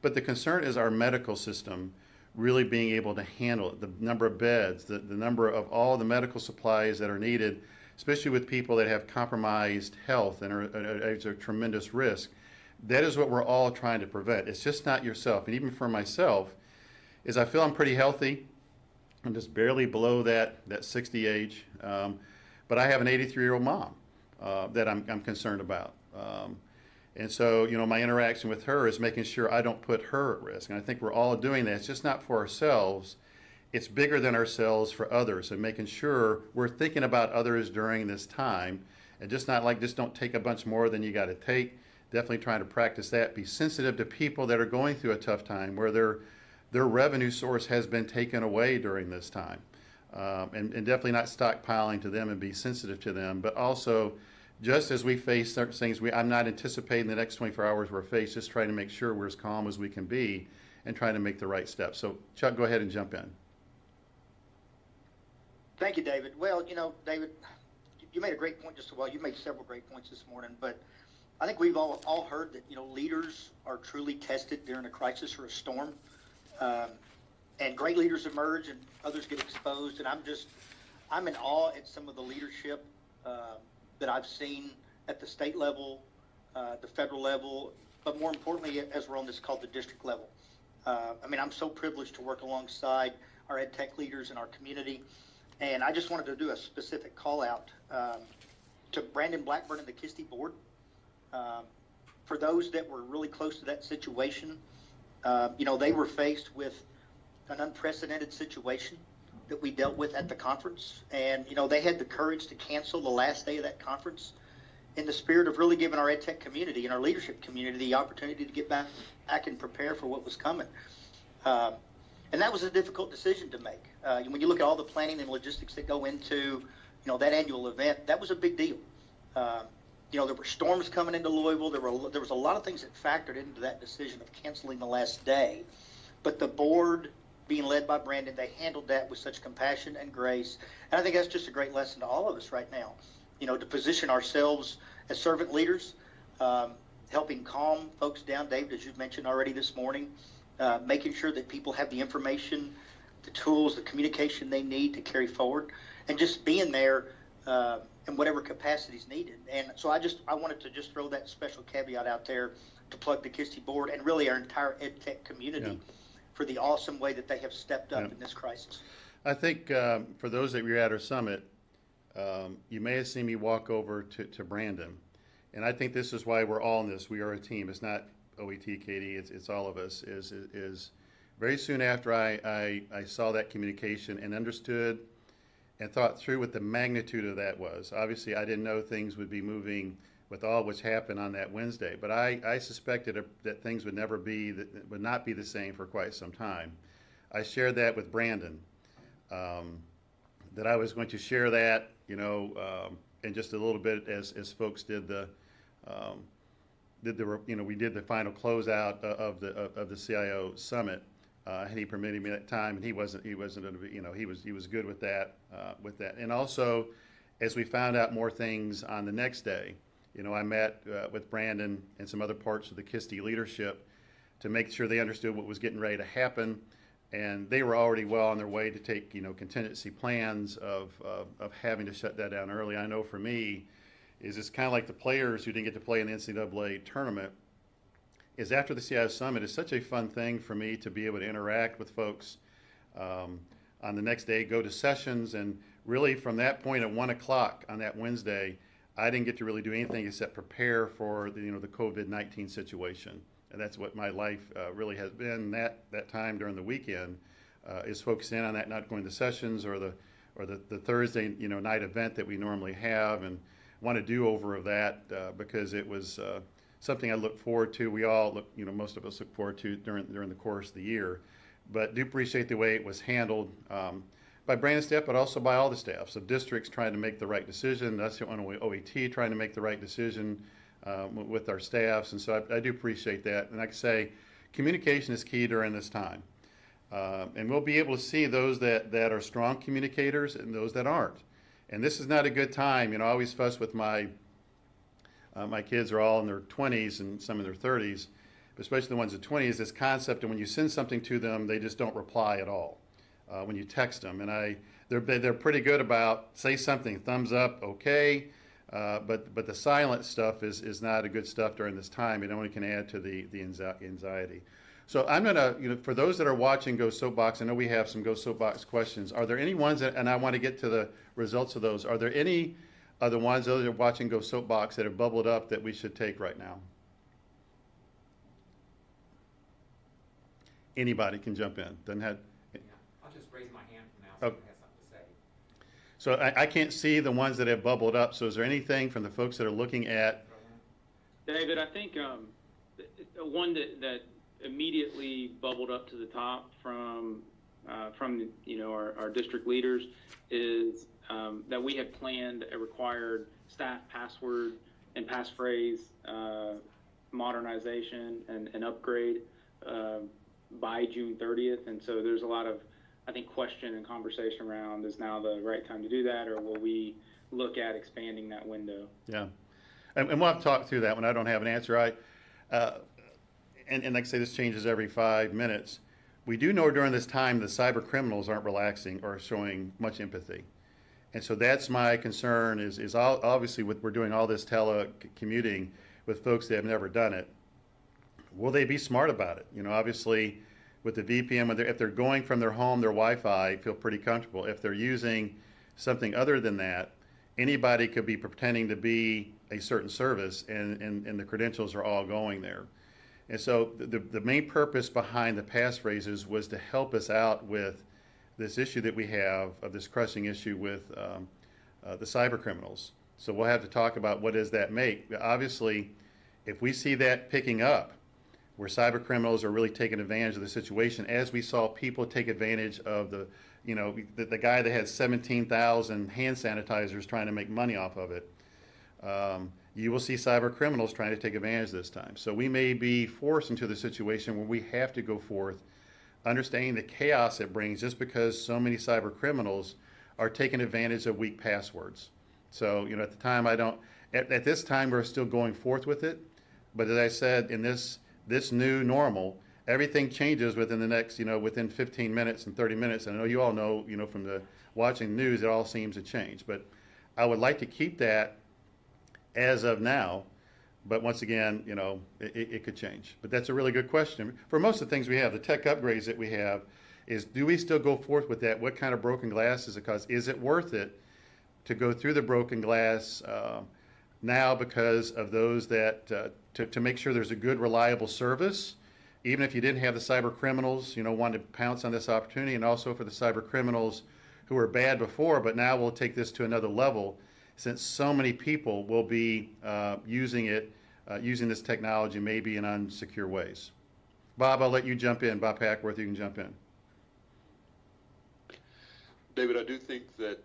But the concern is our medical system really being able to handle it, the number of beds, the number of all the medical supplies that are needed, especially with people that have compromised health and are at a tremendous risk. That is what we're all trying to prevent. It's just not yourself. And even for myself, is I feel I'm pretty healthy. I'm just barely below that 60 age. But I have an 83-year-old mom that I'm concerned about. And so, my interaction with her is making sure I don't put her at risk. And I think we're all doing that. It's just not for ourselves. It's bigger than ourselves for others, and making sure we're thinking about others during this time, and just not like, just don't take a bunch more than you got to take. Definitely trying to practice that. Be sensitive to people that are going through a tough time where their revenue source has been taken away during this time. And definitely not stockpiling to them, and be sensitive to them. But also, just as we face certain things, I'm not anticipating the next 24 hours we're faced, just trying to make sure we're as calm as we can be and trying to make the right steps. So Chuck, go ahead and jump in. Thank you, David. Well, David, you made a great point just a while. You made several great points this morning, but I think we've all heard that, leaders are truly tested during a crisis or a storm. And great leaders emerge and others get exposed. And I'm in awe at some of the leadership that I've seen at the state level, the federal level, but more importantly, as we're on this called the district level. I'm so privileged to work alongside our EdTech leaders in our community. And I just wanted to do a specific call out to Brandon Blackburn and the KISTI board. For those that were really close to that situation, they were faced with an unprecedented situation that we dealt with at the conference. And, they had the courage to cancel the last day of that conference in the spirit of really giving our EdTech community and our leadership community the opportunity to get back and prepare for what was coming. And that was a difficult decision to make. When you look at all the planning and logistics that go into, that annual event, that was a big deal. There were storms coming into Louisville. There was a lot of things that factored into that decision of canceling the last day. But the board, being led by Brandon, they handled that with such compassion and grace. And I think that's just a great lesson to all of us right now, to position ourselves as servant leaders, helping calm folks down, David, as you've mentioned already this morning, making sure that people have the information, the tools, the communication they need to carry forward, and just being there in whatever capacity is needed. And so I wanted to just throw that special caveat out there to plug the KISTI board and really our entire EdTech community for the awesome way that they have stepped up in this crisis. I think for those that were at our summit, you may have seen me walk over to Brandon. And I think this is why we're all in this. We are a team. It's not OET, KD, it's all of us. Is very soon after I saw that communication and understood and thought through what the magnitude of that was. Obviously, I didn't know things would be moving with all what's happened on that Wednesday, but I suspected that things would not be the same for quite some time. I shared that with Brandon, that I was going to share that, in just a little bit as folks did we did the final closeout of the CIO summit. And he permitted me that time, and he wasn't going to be, he was good with that. And also, as we found out more things on the next day, I met with Brandon and some other parts of the KISTI leadership to make sure they understood what was getting ready to happen. and they were already well on their way to take, contingency plans of having to shut that down early. I know for me, is it's kind of like the players who didn't get to play in the NCAA tournament, is after the CIO Summit, it's such a fun thing for me to be able to interact with folks on the next day, go to sessions, and really from that point at 1 o'clock on that Wednesday, I didn't get to really do anything except prepare for the COVID-19 situation. And that's what my life really has been that time during the weekend, is focusing on that, not going to sessions or the Thursday night event that we normally have, and want to do over of that because it was something I look forward to. We all look, most of us look forward to during the course of the year, but do appreciate the way it was handled by Brandon staff, but also by all the staff. So districts trying to make the right decision. That's the OET trying to make the right decision with our staffs, and so I do appreciate that. And like I say, communication is key during this time, and we'll be able to see those that are strong communicators and those that aren't. And this is not a good time. I always fuss with my kids are all in their 20s and some in their 30s, but especially the ones in 20s. This concept, and when you send something to them, they just don't reply at all when you text them. And they're pretty good about say something, thumbs up, okay. But the silent stuff is not a good stuff during this time. It only can add to the anxiety. So I'm gonna, for those that are watching Go Soapbox, I know we have some Go Soapbox questions. Are there any ones that, and I want to get to the results of those. Are there any other ones, those that are watching Go Soapbox, that have bubbled up that we should take right now? Anybody can jump in. Doesn't have. Yeah, I'll just raise my hand from now so Okay. I have something to say. So I can't see the ones that have bubbled up. So is there anything from the folks that are looking at? David, I think one that immediately bubbled up to the top from our district leaders is that we had planned a required staff password and passphrase modernization and upgrade by June 30th. And so there's a lot of, I think, question and conversation around, is now the right time to do that, or will we look at expanding that window? Yeah, and we'll have to talk through that when I don't have an answer. And like I say, this changes every 5 minutes. We do know during this time the cyber criminals aren't relaxing or showing much empathy. And so that's my concern is obviously we're doing all this telecommuting with folks that have never done it. Will they be smart about it? Obviously with the VPN, if they're going from their home, their Wi-Fi, feel pretty comfortable. If they're using something other than that, anybody could be pretending to be a certain service, and the credentials are all going there. And so the main purpose behind the passphrases was to help us out with this issue that we have, of this crushing issue with the cyber criminals. So we'll have to talk about what does that make. Obviously, if we see that picking up, where cyber criminals are really taking advantage of the situation, as we saw people take advantage of the guy that had 17,000 hand sanitizers trying to make money off of it, you will see cyber criminals trying to take advantage this time. So we may be forced into the situation where we have to go forth, understanding the chaos it brings just because so many cyber criminals are taking advantage of weak passwords. So, at the time, at this time, we're still going forth with it. But as I said, in this new normal, everything changes within the next, within 15 minutes and 30 minutes. And I know you all know, from the watching the news, it all seems to change. But I would like to keep that as of now. But once again, it could change. But that's a really good question. For most of the things we have, the tech upgrades that we have, is do we still go forth with that? What kind of broken glass does it cause? Is it worth it to go through the broken glass now because of those that, to make sure there's a good, reliable service, even if you didn't have the cyber criminals, want to pounce on this opportunity, and also for the cyber criminals who were bad before, but now we'll take this to another level, since so many people will be using this technology maybe in unsecure ways. Bob, I'll let you jump in. Bob Packworth, you can jump in. David, I do think that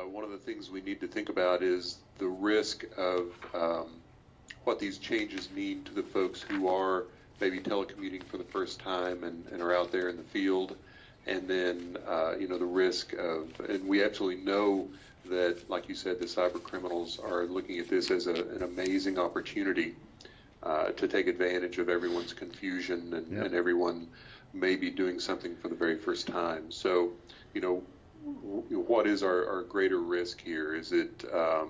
one of the things we need to think about is the risk of what these changes mean to the folks who are maybe telecommuting for the first time and are out there in the field. And then, the risk of, and we absolutely know that, like you said, the cyber criminals are looking at this as an amazing opportunity to take advantage of everyone's confusion and everyone may be doing something for the very first time. So, what is our greater risk here? Is it the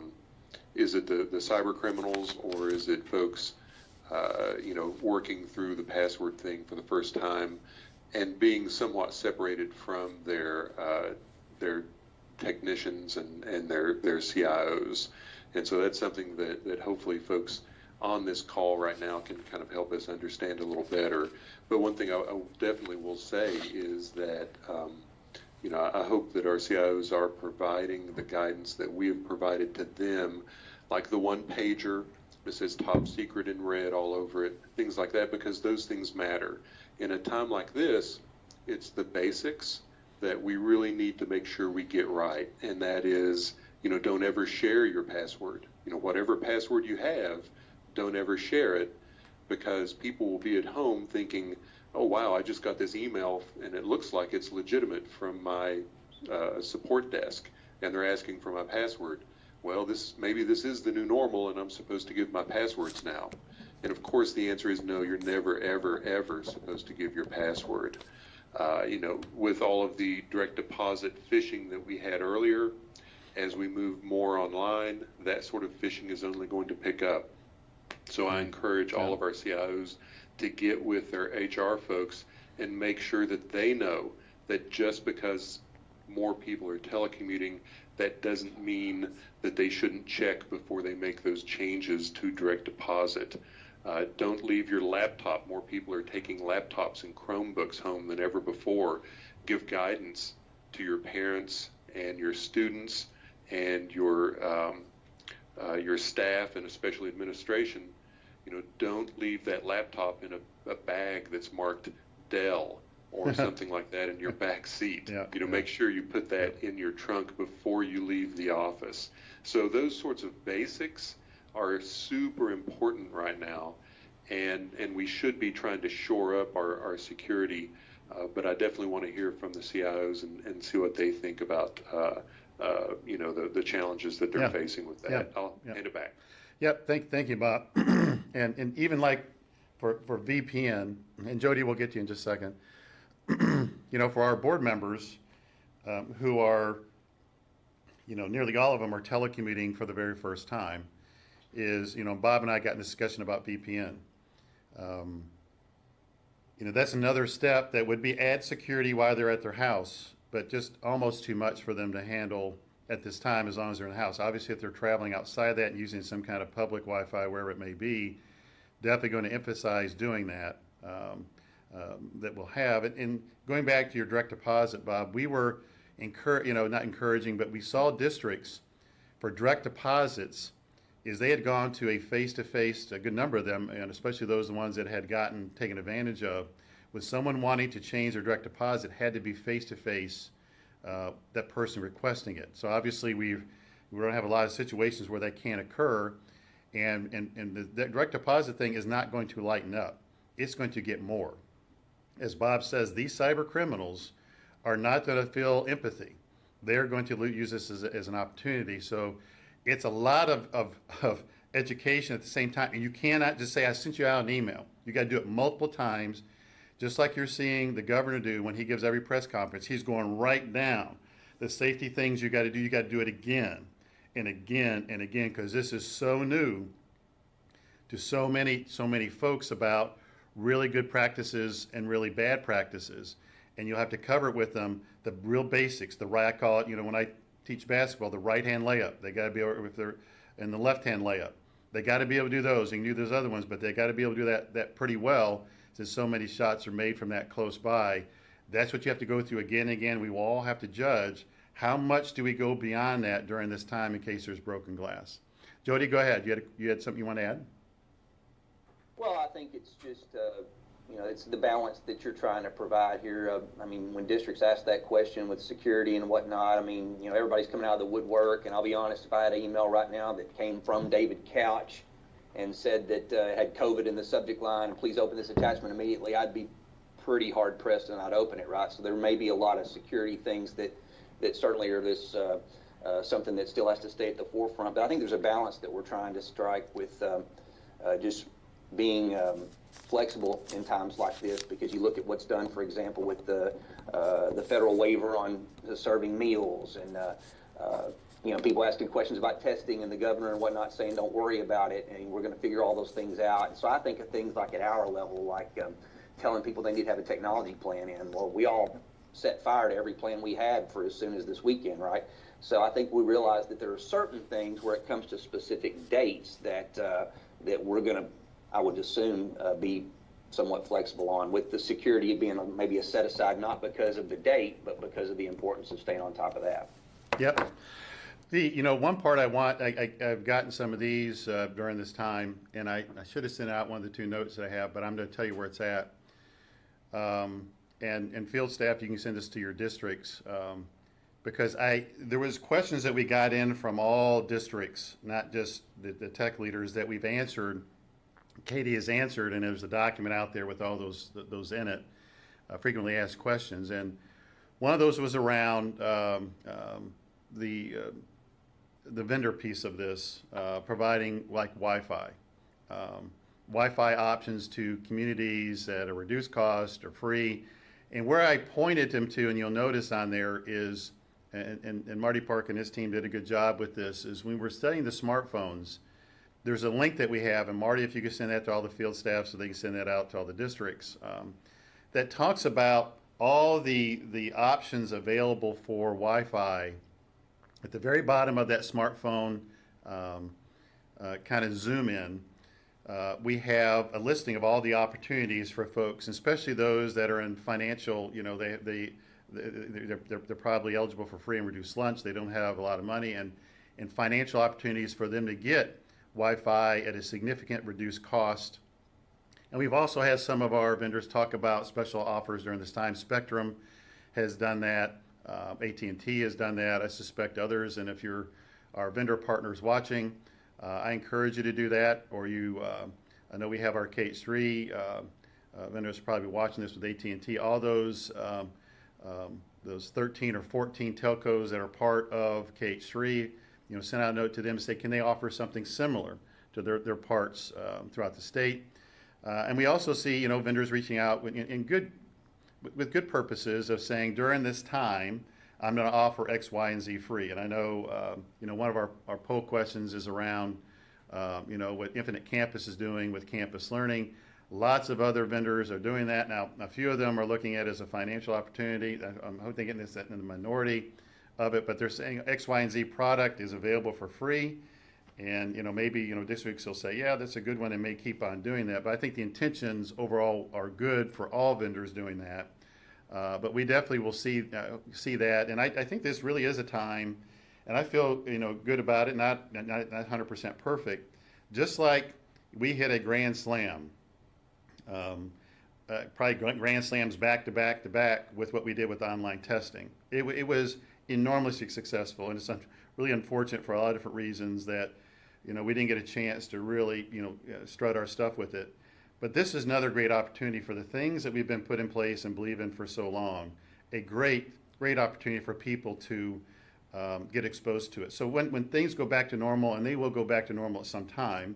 cyber criminals, or is it folks, working through the password thing for the first time and being somewhat separated from their technicians and their CIOs? And so that's something that hopefully folks on this call right now can kind of help us understand a little better. But one thing I definitely will say is that, I hope that our CIOs are providing the guidance that we have provided to them, like the one pager that says top secret in red all over it, things like that, because those things matter. In a time like this, it's the basics that we really need to make sure we get right. And that is, don't ever share your password. Whatever password you have, don't ever share it, because people will be at home thinking, oh, wow, I just got this email and it looks like it's legitimate from my support desk, and they're asking for my password. Well, maybe this is the new normal and I'm supposed to give my passwords now. And of course the answer is no, you're never, ever, ever supposed to give your password. With all of the direct deposit phishing that we had earlier, as we move more online, that sort of phishing is only going to pick up. So I encourage all of our CIOs to get with their HR folks and make sure that they know that just because more people are telecommuting, that doesn't mean that they shouldn't check before they make those changes to direct deposit. Don't leave your laptop. More people are taking laptops and Chromebooks home than ever before. Give guidance to your parents and your students and your staff, and especially administration. Don't leave that laptop in a bag that's marked Dell or something like that in your back seat. Make sure you put that in your trunk before you leave the office. So those sorts of basics are super important right now, and we should be trying to shore up our security. But I definitely want to hear from the CIOs and see what they think about the challenges that they're facing with that. I'll hand it back. Yep, thank you, Bob. and even like for VPN, and Jody, we'll get to you in just a second. For our board members who are, nearly all of them are telecommuting for the very first time, is, Bob and I got in a discussion about VPN. That's another step that would be add security while they're at their house, but just almost too much for them to handle at this time as long as they're in the house. Obviously, if they're traveling outside that and using some kind of public Wi-Fi, wherever it may be, definitely going to emphasize doing that. That we'll have. And going back to your direct deposit, Bob, we were not encouraging, but we saw districts for direct deposits is they had gone to a face-to-face, a good number of them, and especially those the ones that had taken advantage of, with someone wanting to change their direct deposit had to be face-to-face, that person requesting it. So obviously we don't have a lot of situations where that can't occur, and the direct deposit thing is not going to lighten up. It's going to get more. As Bob says, these cyber criminals are not going to feel empathy. They're going to use this as an opportunity. So it's a lot of education at the same time. And you cannot just say, I sent you out an email. You got to do it multiple times, just like you're seeing the governor do when he gives every press conference. He's going right down the safety things you got to do. You got to do it again and again and again, because this is so new to so many folks about really good practices and really bad practices, and you'll have to cover it with them, the real basics, I call it, when I teach basketball, the right-hand layup. They got to be able, if they're in the left-hand layup, they got to be able to do those. You can do those other ones, but they got to be able to do that pretty well, since so many shots are made from that close by. That's what you have to go through again and again. We will all have to judge how much do we go beyond that during this time in case there's broken glass. Jody, go ahead. You had something you want to add? Well, I think it's just, it's the balance that you're trying to provide here. When districts ask that question with security and whatnot, everybody's coming out of the woodwork. And I'll be honest, if I had an email right now that came from David Couch and said that had COVID in the subject line, please open this attachment immediately, I'd be pretty hard pressed and I'd open it, right? So there may be a lot of security things that certainly are this something that still has to stay at the forefront. But I think there's a balance that we're trying to strike with just being flexible in times like this, because you look at what's done, for example, with the federal waiver on serving meals, and people asking questions about testing, and the governor and whatnot saying don't worry about it, and we're going to figure all those things out. And so I think of things like at our level, like telling people they need to have a technology plan in. Well, we all set fire to every plan we had for as soon as this weekend, right? So I think we realize that there are certain things where it comes to specific dates that that we're going to, I would assume, be somewhat flexible on, with the security being maybe a set aside, not because of the date, but because of the importance of staying on top of that. Yep. One part I've gotten some of these during this time, and I should have sent out one of the 2 notes that I have, but I'm going to tell you where it's at. And field staff, you can send this to your districts, because there was questions that we got in from all districts, not just the tech leaders, that we've answered. Katie has answered, and there's a document out there with all those in it, frequently asked questions. And one of those was around the vendor piece of this, providing like Wi-Fi. Wi-Fi options to communities at a reduced cost or free. And where I pointed them to, and you'll notice on there is, and Marty Park and his team did a good job with this, is when we're studying the smartphones, there's a link that we have, and Marty, if you could send that to all the field staff so they can send that out to all the districts, that talks about all the options available for Wi-Fi. At the very bottom of that smartphone kind of zoom in, we have a listing of all the opportunities for folks, especially those that are in financial, they're probably eligible for free and reduced lunch. They don't have a lot of money, and financial opportunities for them to get Wi-Fi at a significant reduced cost. And we've also had some of our vendors talk about special offers during this time. Spectrum has done that. AT&T has done that. I suspect others. And if you're our vendor partners watching, I encourage you to do that. Or I know we have our KH3 vendors probably watching this with AT&T. All those 13 or 14 telcos that are part of KH3, send out a note to them and say, can they offer something similar to their parts throughout the state? And we also see, vendors reaching out with good purposes of saying, during this time, I'm going to offer X, Y, and Z free. And I know, one of our poll questions is around, what Infinite Campus is doing with campus learning. Lots of other vendors are doing that. Now, a few of them are looking at it as a financial opportunity. I'm hoping getting this in the minority of it, but they're saying X, Y, and Z product is available for free. And, maybe, districts will say, yeah, that's a good one, and may keep on doing that. But I think the intentions overall are good for all vendors doing that. But we definitely will see that. And I think this really is a time, and I feel, good about it, not 100% perfect. Just like we hit a grand slam, probably grand slams back to back to back with what we did with online testing. It was enormously successful, and it's really unfortunate for a lot of different reasons that we didn't get a chance to really strut our stuff with it. But this is another great opportunity for the things that we've been put in place and believe in for so long. A great opportunity for people to get exposed to it. So when things go back to normal, and they will go back to normal at some time,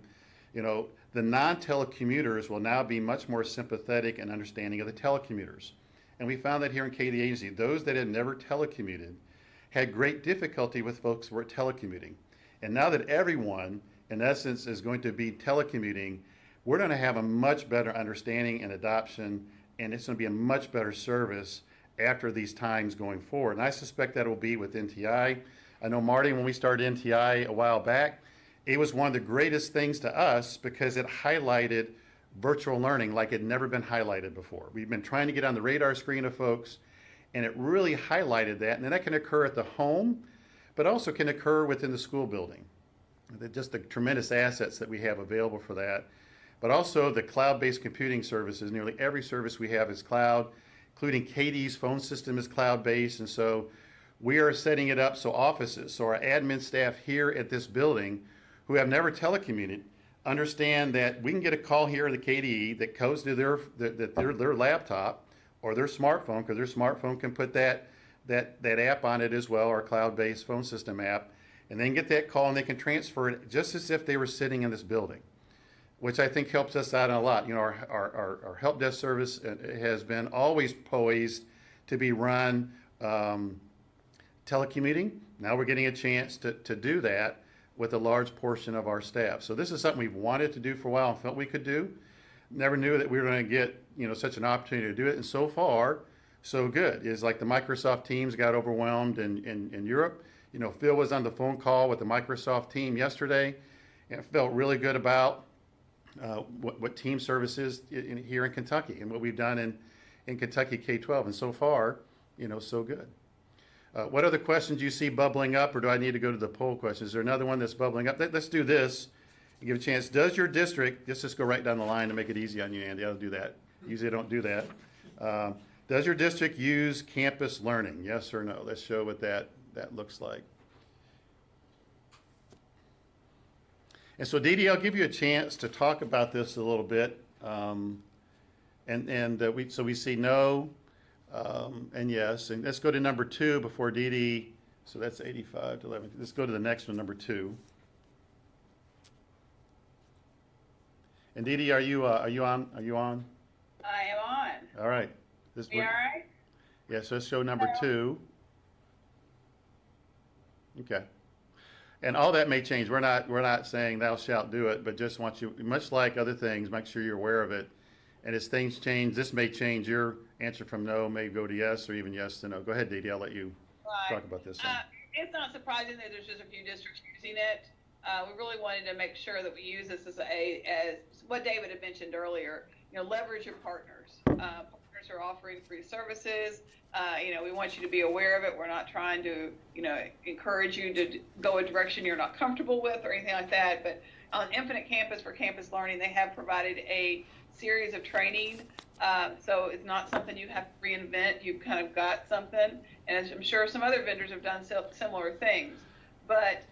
the non-telecommuters will now be much more sympathetic and understanding of the telecommuters. And we found that here in KD Agency, those that had never telecommuted had great difficulty with folks who were telecommuting. And now that everyone, in essence, is going to be telecommuting, we're going to have a much better understanding and adoption, and it's going to be a much better service after these times going forward. And I suspect that will be with NTI. I know, Marty, when we started NTI a while back, it was one of the greatest things to us because it highlighted virtual learning like it had never been highlighted before. We've been trying to get on the radar screen of folks, and it really highlighted that. And then that can occur at the home, but also can occur within the school building. Just the tremendous assets that we have available for that. But also the cloud-based computing services. Nearly every service we have is cloud, including KD's phone system is cloud-based. And so we are setting it up so offices, so our admin staff here at this building who have never telecommuted understand that we can get a call here at the KDE that goes to their laptop or their smartphone, because their smartphone can put that app on it as well, our cloud-based phone system app, and then get that call and they can transfer it just as if they were sitting in this building. which I think helps us out a lot. You know, our help desk service has been always poised to be run telecommuting. Now we're getting a chance to do that with a large portion of our staff. So this is something we've wanted to do for a while and felt we could do. Never knew that we were going to get, you know, such an opportunity to do it. And so far, so good. It's like the Microsoft teams got overwhelmed in Europe. You know, Phil was on the phone call with the Microsoft team yesterday and felt really good about what team service is here in Kentucky and what we've done in Kentucky K-12. And so far, you know, so good. What other questions you see bubbling up, or do I need to go to the poll questions? Is there another one that's bubbling up? Let's do this and give a chance. Does your district, let's just go right down the line to make it easy on you, Andy. I'll do that. Usually I don't do that. Does your district use campus learning? Yes or no? Let's show what that looks like. And so, Dee Dee, I'll give you a chance to talk about this a little bit. We see no and yes. And let's go to number 2 before Dee Dee. So that's 85 to 11. Let's go to the next one, number 2. And Dee Dee, are you on? I am on. All right. We all right? Yeah, so let's show number 2. Okay. And all that may change. We're not saying thou shalt do it, but just want you, much like other things, make sure you're aware of it. And as things change, this may change. Your answer from no may go to yes, or even yes to no. Go ahead, Dee Dee. I'll let you talk about this one. It's not surprising that there's just a few districts using it. We really wanted to make sure that we use this as what David had mentioned earlier. You know, leverage your partners. Partners are offering free services. You know, we want you to be aware of it. We're not trying to, you know, encourage you to go a direction you're not comfortable with or anything like that. But on Infinite Campus for campus learning, they have provided a series of training. So it's not something you have to reinvent. You've kind of got something. And I'm sure some other vendors have done similar things. But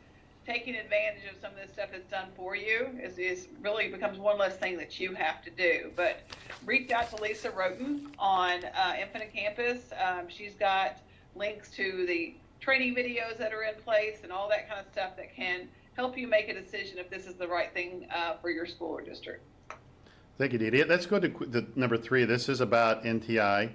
taking advantage of some of this stuff that's done for you is really becomes one less thing that you have to do. But reach out to Lisa Roten on Infinite Campus. She's got links to the training videos that are in place and all that kind of stuff that can help you make a decision if this is the right thing for your school or district. Thank you, Dee Dee. Let's go to the number 3. This is about NTI.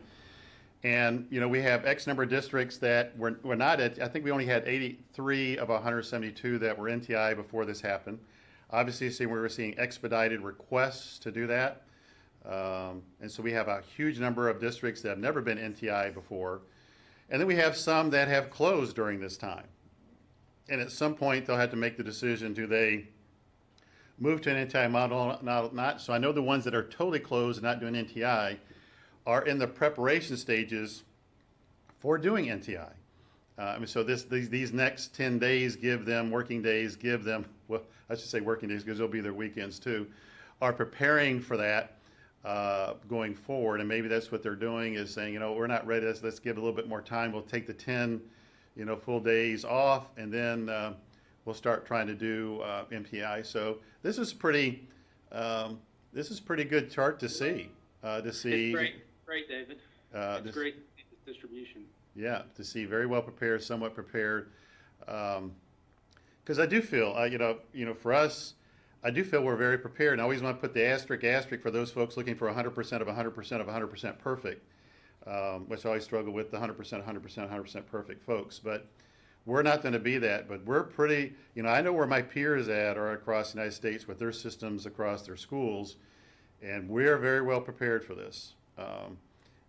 And, you know, we have X number of districts that were not at, I think we only had 83 of 172 that were NTI before this happened. Obviously, we were seeing expedited requests to do that. And so we have a huge number of districts that have never been NTI before. And then we have some that have closed during this time. And at some point, they'll have to make the decision, do they move to an NTI model or not? So I know the ones that are totally closed and not doing NTI are in the preparation stages for doing NTI. So these next 10 days working days, well, I should say working days because they'll be their weekends too, are preparing for that going forward. And maybe that's what they're doing is saying, you know, we're not ready, let's give a little bit more time. We'll take the 10, you know, full days off, and then we'll start trying to do MPI. So this is pretty good chart to see. It's great, David. It's great distribution. Yeah, to see very well prepared, somewhat prepared. Because I do feel, for us, I do feel we're very prepared. And I always want to put the asterisk for those folks looking for 100% of 100% of 100% perfect, which I always struggle with, the 100% perfect folks. But we're not going to be that. But we're pretty, I know where my peers are across the United States with their systems across their schools, and we're very well prepared for this.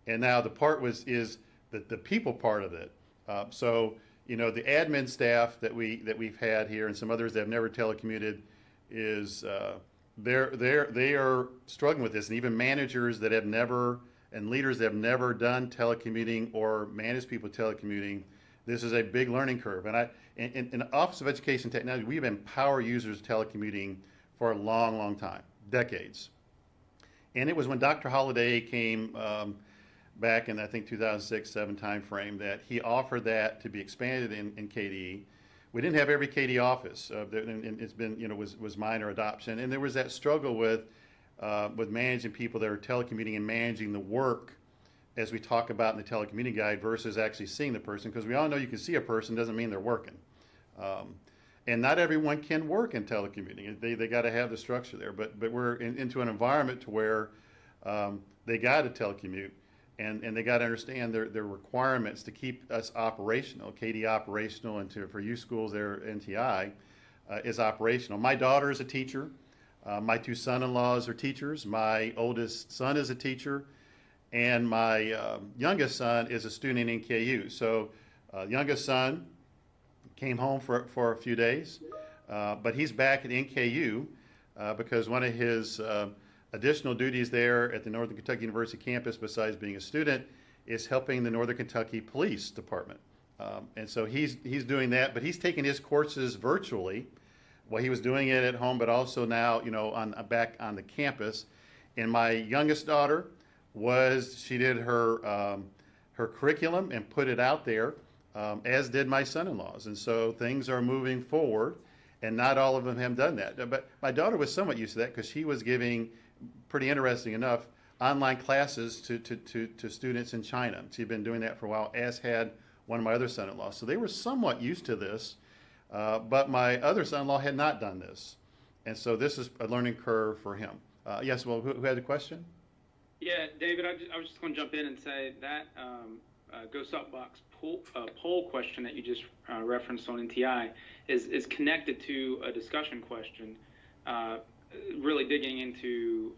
And now the part is the people part of it. So the admin staff that we've had here and some others that have never telecommuted is they are struggling with this, and even managers that have never and leaders that have never done telecommuting or managed people telecommuting. This is a big learning curve. And in the Office of Education Technology, we've been power users of telecommuting for a long, long time, decades. And it was when Dr. Holliday came back in, I think, 2006-07 timeframe that he offered that to be expanded in KDE. We didn't have every KDE office. And it's been, was minor adoption. And there was that struggle with managing people that are telecommuting and managing the work, as we talk about in the telecommuting guide, versus actually seeing the person. Because we all know you can see a person doesn't mean they're working. And not everyone can work in telecommuting. They got to have the structure there. But we're into an environment to where they got to telecommute, and they got to understand their requirements to keep us operational, KD operational, and for you schools there, NTI is operational. My daughter is a teacher. My two son-in-laws are teachers. My oldest son is a teacher, and my youngest son is a student in NKU. So youngest son came home for a few days, but he's back at NKU because one of his additional duties there at the Northern Kentucky University campus, besides being a student, is helping the Northern Kentucky Police Department. And so he's doing that, but he's taking his courses virtually. Well, he was doing it at home, but also now, back on the campus. And my youngest daughter she did her curriculum and put it out there, as did my son-in-laws. And so things are moving forward, and not all of them have done that. But my daughter was somewhat used to that because she was giving, pretty interesting enough, online classes to students in China. She'd been doing that for a while, as had one of my other son-in-laws. So they were somewhat used to this, but my other son-in-law had not done this. And so this is a learning curve for him. Yes, well, who had the question? Yeah, David, I was just going to jump in and say that Go Soapbox poll question that you just referenced on NTI is connected to a discussion question, really digging into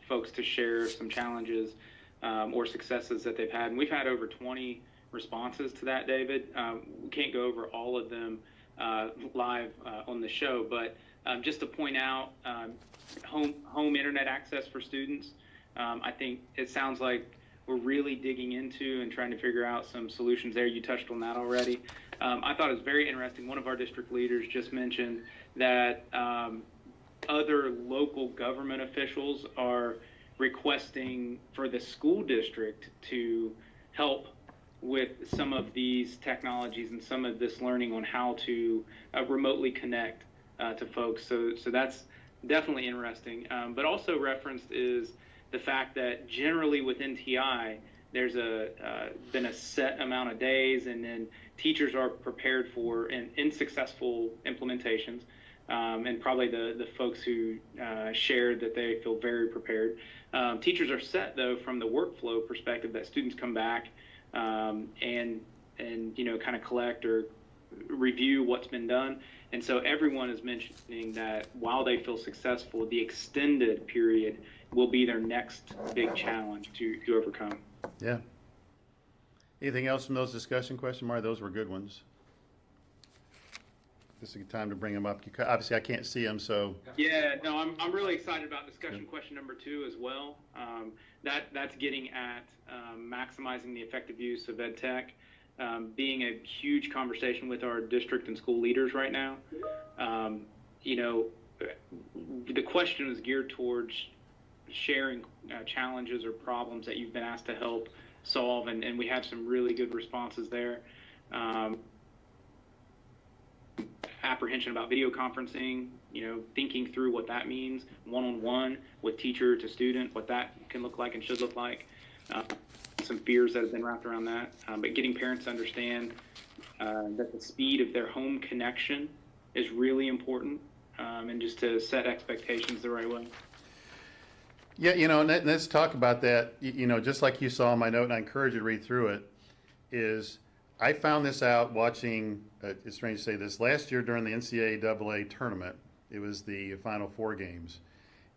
folks to share some challenges or successes that they've had. And we've had over 20 responses to that, David. We can't go over all of them live on the show, but just to point out home internet access for students. I think it sounds like we're really digging into and trying to figure out some solutions there. You touched on that already. I thought it was very interesting. One of our district leaders just mentioned that other local government officials are requesting for the school district to help with some of these technologies and some of this learning on how to remotely connect to folks. So that's definitely interesting. But also referenced is the fact that generally with NTI, there's been a set amount of days, and then teachers are prepared for in successful implementations. And probably the folks who shared that they feel very prepared. Teachers are set, though, from the workflow perspective that students come back and kind of collect or review what's been done. And so everyone is mentioning that while they feel successful, the extended period will be their next big challenge to overcome. Yeah. Anything else from those discussion questions, Mari? Those were good ones. This is a good time to bring them up. Obviously, I can't see them, so. Yeah, no, I'm really excited about discussion question number 2 as well. That's getting at maximizing the effective use of EdTech, being a huge conversation with our district and school leaders right now. The question is geared towards sharing challenges or problems that you've been asked to help solve, and we have some really good responses there. Apprehension about video conferencing, thinking through what that means, one-on-one with teacher to student, what that can look like and should look like. Some fears that have been wrapped around that, but getting parents to understand that the speed of their home connection is really important, and just to set expectations the right way. Yeah, and let's talk about that. Just like you saw in my note, and I encourage you to read through it, is I found this out watching, it's strange to say this, last year during the NCAA tournament. It was the Final Four games.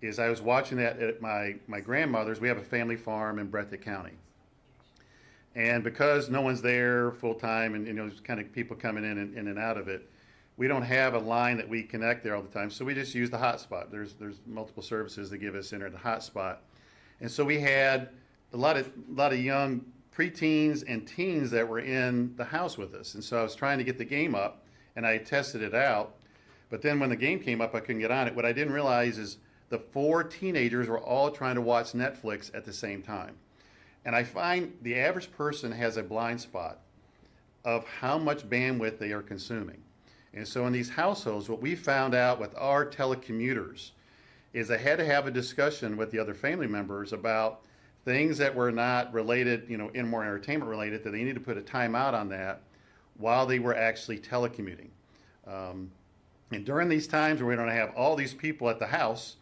Is I was watching that at my grandmother's. We have a family farm in Breathitt County. And because no one's there full time, and there's kind of people coming in and out of it, we don't have a line that we connect there all the time. So we just use the hotspot. There's multiple services that give us in the hotspot. And so we had a lot of young preteens and teens that were in the house with us. And so I was trying to get the game up, and I tested it out. But then when the game came up, I couldn't get on it. What I didn't realize is the 4 teenagers were all trying to watch Netflix at the same time. And I find the average person has a blind spot of how much bandwidth they are consuming. And so in these households, what we found out with our telecommuters is I had to have a discussion with the other family members about things that were not related, in more entertainment related, that they needed to put a timeout on that while they were actually telecommuting. And during these times where we don't have all these people at the house,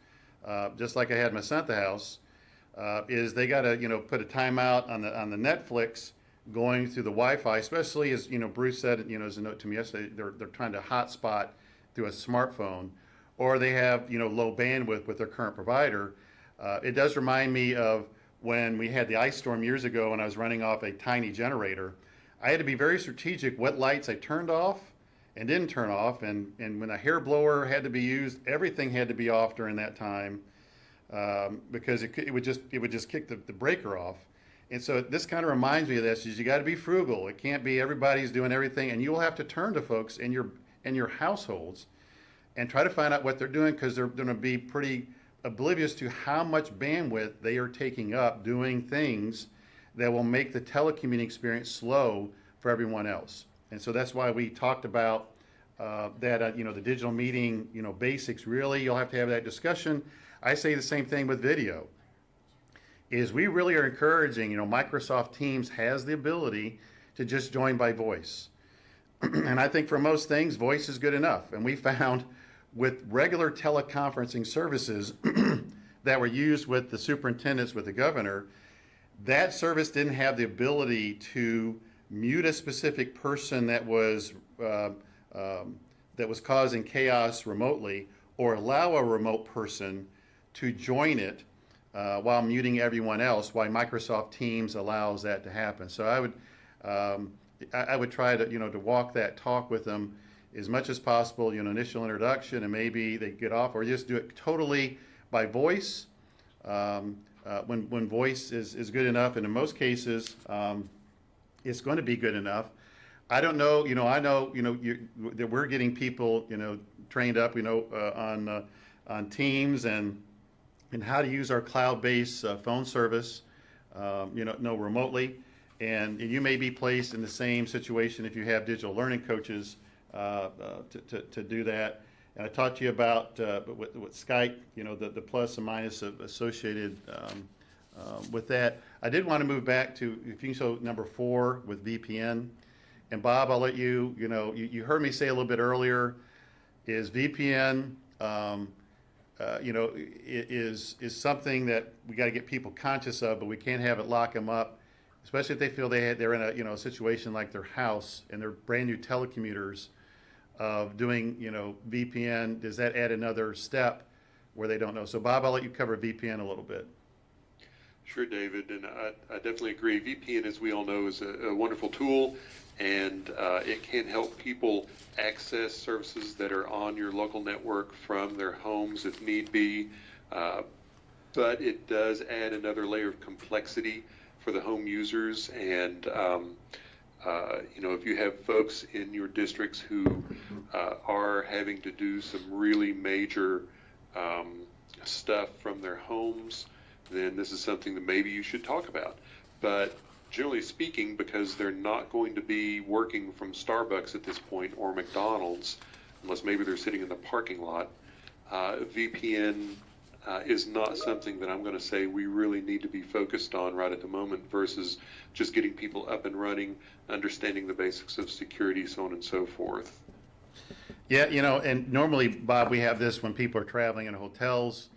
just like I had my son at the house, is they got to, put a timeout on the Netflix going through the Wi-Fi, especially as, Bruce said, as a note to me yesterday, they're trying to hotspot through a smartphone, or they have, low bandwidth with their current provider. It does remind me of when we had the ice storm years ago and I was running off a tiny generator. I had to be very strategic what lights I turned off and didn't turn off, and when a hair blower had to be used, everything had to be off during that time, because it would just kick the breaker off. And so this kind of reminds me of this: is you got to be frugal. It can't be everybody's doing everything, and you will have to turn to folks in your households and try to find out what they're doing, because they're going to be pretty oblivious to how much bandwidth they are taking up doing things that will make the telecommuting experience slow for everyone else. And so that's why we talked about that, the digital meeting, basics. Really, you'll have to have that discussion. I say the same thing with video. Is we really are encouraging, Microsoft Teams has the ability to just join by voice. And I think for most things, voice is good enough. And we found with regular teleconferencing services that were used with the superintendents, with the governor, that service didn't have the ability to mute a specific person that was causing chaos remotely, or allow a remote person to join it while muting everyone else, while Microsoft Teams allows that to happen. So I would try to to walk that talk with them as much as possible. Initial introduction, and maybe they get off, or just do it totally by voice. When voice is good enough, and in most cases, it's going to be good enough. I don't know, I know, that we're getting people, trained up, on Teams and how to use our cloud-based phone service, remotely. And you may be placed in the same situation if you have digital learning coaches to do that. And I talked to you about with Skype, the plus and minus associated with that. I did want to move back to, if you can show number 4 with VPN. And Bob, I'll let you, you heard me say a little bit earlier, is VPN, is something that we got to get people conscious of, but we can't have it lock them up, especially if they feel they're in a situation like their house and they're brand new telecommuters of doing, VPN. Does that add another step where they don't know? So Bob, I'll let you cover VPN a little bit. Sure, David, and I definitely agree. VPN, as we all know, is a wonderful tool, and it can help people access services that are on your local network from their homes if need be, but it does add another layer of complexity for the home users. And if you have folks in your districts who are having to do some really major stuff from their homes, then this is something that maybe you should talk about. But generally speaking, because they're not going to be working from Starbucks at this point, or McDonald's, unless maybe they're sitting in the parking lot, VPN is not something that I'm going to say we really need to be focused on right at the moment, versus just getting people up and running, understanding the basics of security, so on and so forth. Yeah, and normally, Bob, we have this when people are traveling in hotels,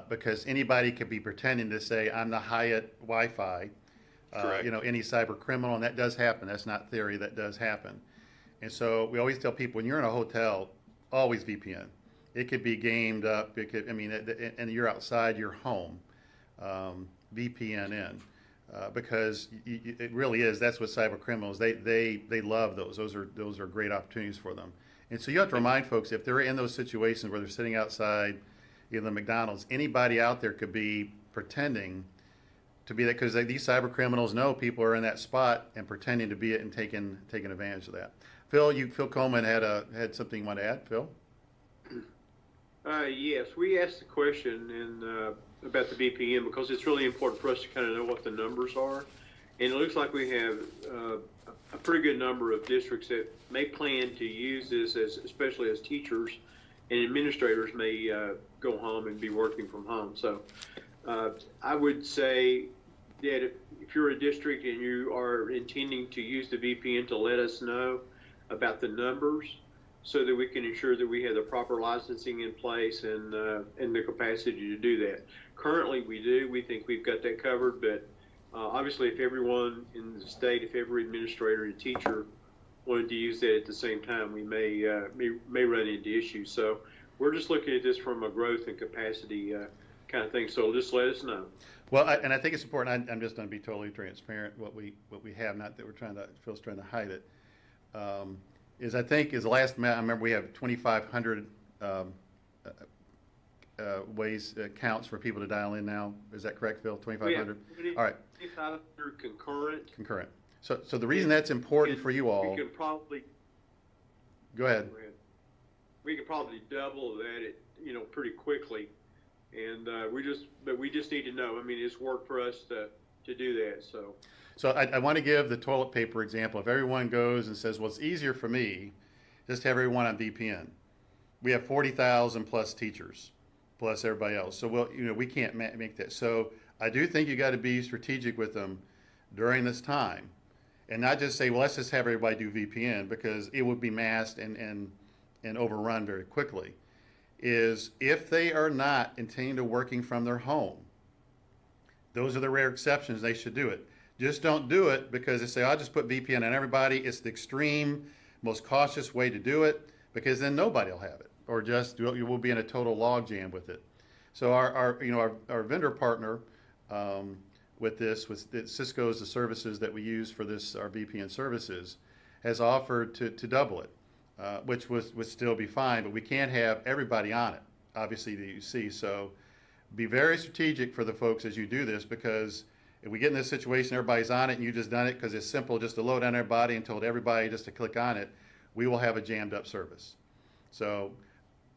because anybody could be pretending to say, I'm the Hyatt Wi-Fi, any cyber criminal, and that does happen. That's not theory, that does happen. And so we always tell people, when you're in a hotel, always VPN. It could be gamed up, and you're outside your home, VPN in, because it really is, that's what cyber criminals, they love those. Those are great opportunities for them. And so you have to remind folks, if they're in those situations where they're sitting outside, the McDonald's, anybody out there could be pretending to be that, because these cyber criminals know people are in that spot and pretending to be it and taking advantage of that. Phil Coleman had something you want to add, Phil? Yes, we asked the question about the VPN because it's really important for us to kind of know what the numbers are. And it looks like we have a pretty good number of districts that may plan to use this, especially as teachers and administrators may go home and be working from home. So I would say that if you're a district and you are intending to use the VPN, to let us know about the numbers, so that we can ensure that we have the proper licensing in place and the capacity to do that. Currently, we do. We think we've got that covered, but obviously, if everyone in the state, if every administrator and teacher wanted to use that at the same time, we may run into issues. So we're just looking at this from a growth and capacity kind of thing. So just let us know. Well, and I think it's important. I'm just going to be totally transparent. What we have, not that Phil's trying to hide it, is I think is the last. I remember we have 2,500 ways counts for people to dial in now. Is that correct, Phil? 2,500. All right. 2,500 concurrent. Concurrent. So the reason that's important for you all. We could probably. Go ahead. We could probably double that, pretty quickly, and we just need to know. I mean, it's work for us to do that. So I want to give the toilet paper example. If everyone goes and says, well, it's easier for me just to have everyone on VPN. We have 40,000 plus teachers, plus everybody else. So we can't make that. So I do think you got to be strategic with them during this time, and not just say, well, let's just have everybody do VPN, because it would be masked and overrun very quickly. Is if they are not intending to working from their home, those are the rare exceptions, they should do it. Just don't do it because they say, I'll just put VPN on everybody. It's the extreme, most cautious way to do it, because then nobody will have it, or just you will be in a total logjam with it. So our vendor partner with this, with Cisco's, the services that we use for this, our VPN services, has offered to double it, which would still be fine, but we can't have everybody on it, obviously, that you see. So be very strategic for the folks as you do this, because if we get in this situation, everybody's on it, and you just done it because it's simple just to load on everybody and told everybody just to click on it, we will have a jammed up service. So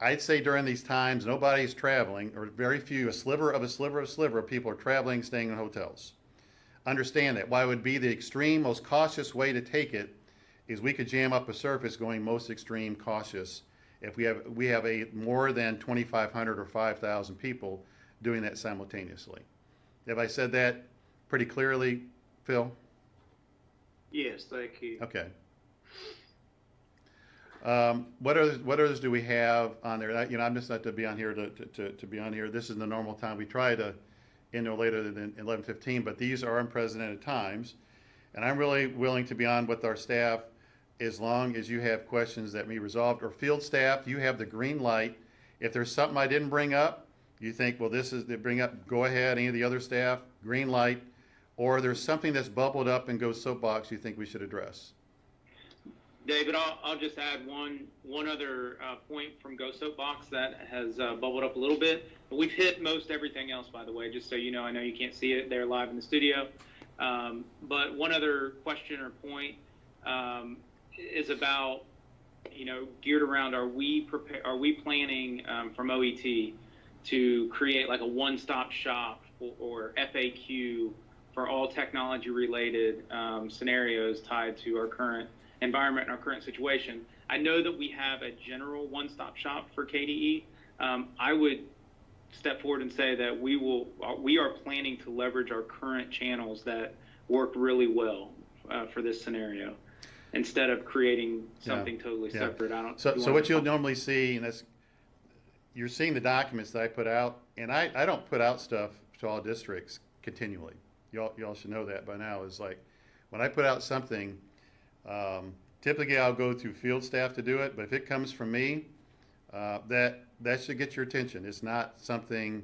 I'd say during these times, nobody's traveling, or very few, a sliver of people are traveling, staying in hotels. Understand that. Why it would be the extreme, most cautious way to take it is we could jam up a surface going most extreme cautious if we have a more than 2,500 or 5,000 people doing that simultaneously. Have I said that pretty clearly, Phil? Yes, thank you. Okay. What others do we have on there? I'm just not to be on here to be on here. This is the normal time. We try to end no later than 11:15, but these are unprecedented times, and I'm really willing to be on with our staff as long as you have questions that may be resolved. Or field staff, you have the green light. If there's something I didn't bring up, you think, well, this is to bring up, go ahead. Any of the other staff, green light. Or there's something that's bubbled up and goes soapbox you think we should address. David, I'll just add one other point from Go Soapbox that has bubbled up a little bit. But we've hit most everything else, by the way, just so you know. I know you can't see it there live in the studio. But one other question or point is about, geared around, are we planning from OET to create like a one-stop shop or FAQ for all technology-related scenarios tied to our current environment and our current situation? I know that we have a general one-stop shop for KDE. I would step forward and say that we are planning to leverage our current channels that work really well for this scenario, instead of creating something totally separate. So what you'll normally see, and that's, you're seeing the documents that I put out, and I don't put out stuff to all districts continually. Y'all should know that by now. Is like when I put out something, typically I'll go through field staff to do it, but if it comes from me, that should get your attention. It's not something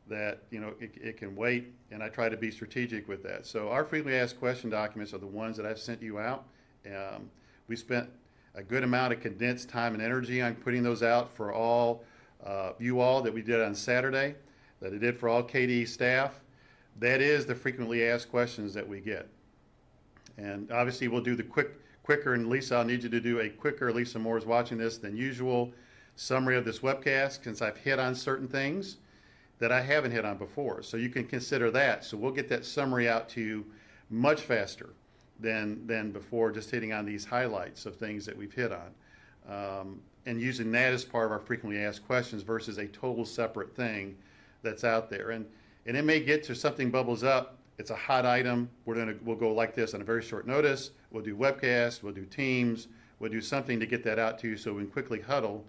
that it can wait, and I try to be strategic with that. So our frequently asked question documents are the ones that I've sent you out. We spent a good amount of condensed time and energy on putting those out for all you all that we did on Saturday, that I did for all KDE staff. That is the frequently asked questions that we get. And obviously we'll do the quicker, and Lisa, I'll need you to do a quicker, Lisa Moore is watching this, than usual summary of this webcast, since I've hit on certain things that I haven't hit on before. So you can consider that. So we'll get that summary out to you much faster than before, just hitting on these highlights of things that we've hit on. And using that as part of our frequently asked questions versus a total separate thing that's out there. And it may get to something bubbles up. It's a hot item. We'll go like this on a very short notice. We'll do webcasts. We'll do Teams. we'll do something to get that out to you so we can quickly huddle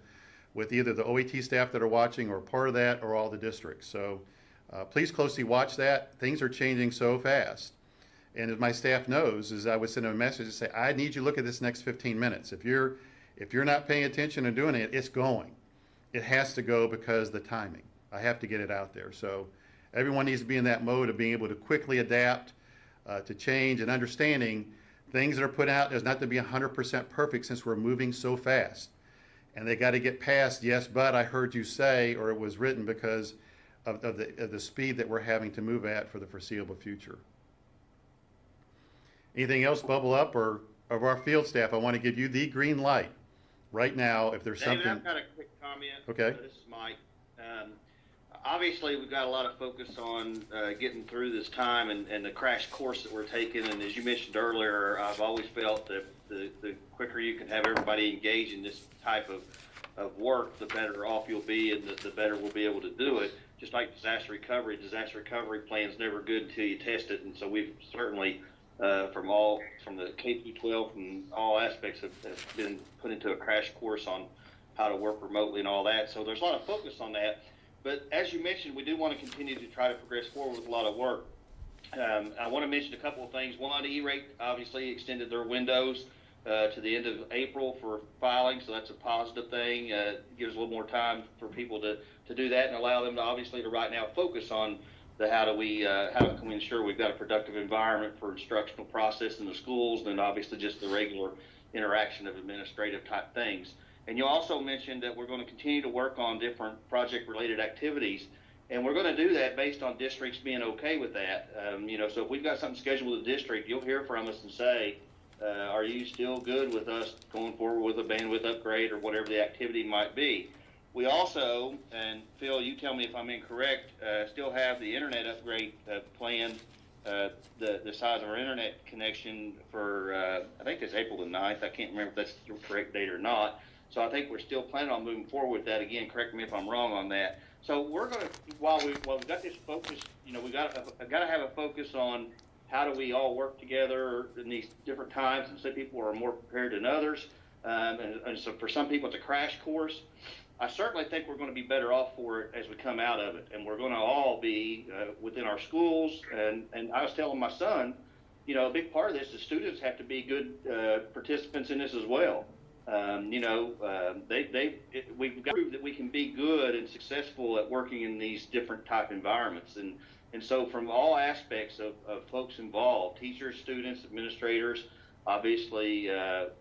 with either the OET staff that are watching or part of that or all the districts. So please closely watch that. Things are changing so fast. And as my staff knows, is I would send them a message and say, I need you to look at this next 15 minutes. If you're not paying attention and doing it, it's going. It has to go because the timing. I have to get it out there. So everyone needs to be in that mode of being able to quickly adapt to change and understanding things that are put out. There's not to be 100% perfect since we're moving so fast. And they got to get past, yes, but I heard you say, or it was written because of the speed that we're having to move at for the foreseeable future. Anything else bubble up, or of our field staff, I want to give you the green light right now if there's David, something. I've got a quick comment. Okay. This is Mike. Obviously, we've got a lot of focus on getting through this time and the crash course that we're taking. And as you mentioned earlier, I've always felt that the quicker you can have everybody engaged in this type of work, the better off you'll be and the better we'll be able to do it. Just like disaster recovery plan's never good until you test it. And so we've certainly, from the K through 12, from all aspects, have been put into a crash course on how to work remotely and all that. So there's a lot of focus on that. But as you mentioned, we do want to continue to try to progress forward with a lot of work. I want to mention a couple of things. One, E-Rate obviously extended their windows to the end of April for filing, so that's a positive thing. Gives a little more time for people to do that and allow them to obviously to right now focus on the how can we ensure we've got a productive environment for instructional process in the schools, and then obviously just the regular interaction of administrative type things. And you also mentioned that we're going to continue to work on different project-related activities, and we're going to do that based on districts being okay with that. So if we've got something scheduled with the district, you'll hear from us and say, are you still good with us going forward with a bandwidth upgrade or whatever the activity might be? We also, and Phil, you tell me if I'm incorrect, still have the internet upgrade planned, the size of our internet connection for, I think it's April the 9th. I can't remember if that's the correct date or not. So I think we're still planning on moving forward with that. Again, correct me if I'm wrong on that. So we're going to, while we've got this focus, we got to have a focus on how do we all work together in these different times, and some people are more prepared than others. And so for some people, it's a crash course. I certainly think we're going to be better off for it as we come out of it, and we're going to all be within our schools. And I was telling my son, a big part of this is students have to be good participants in this as well. We've got to prove that we can be good and successful at working in these different type environments. And so from all aspects of folks involved, teachers, students, administrators, obviously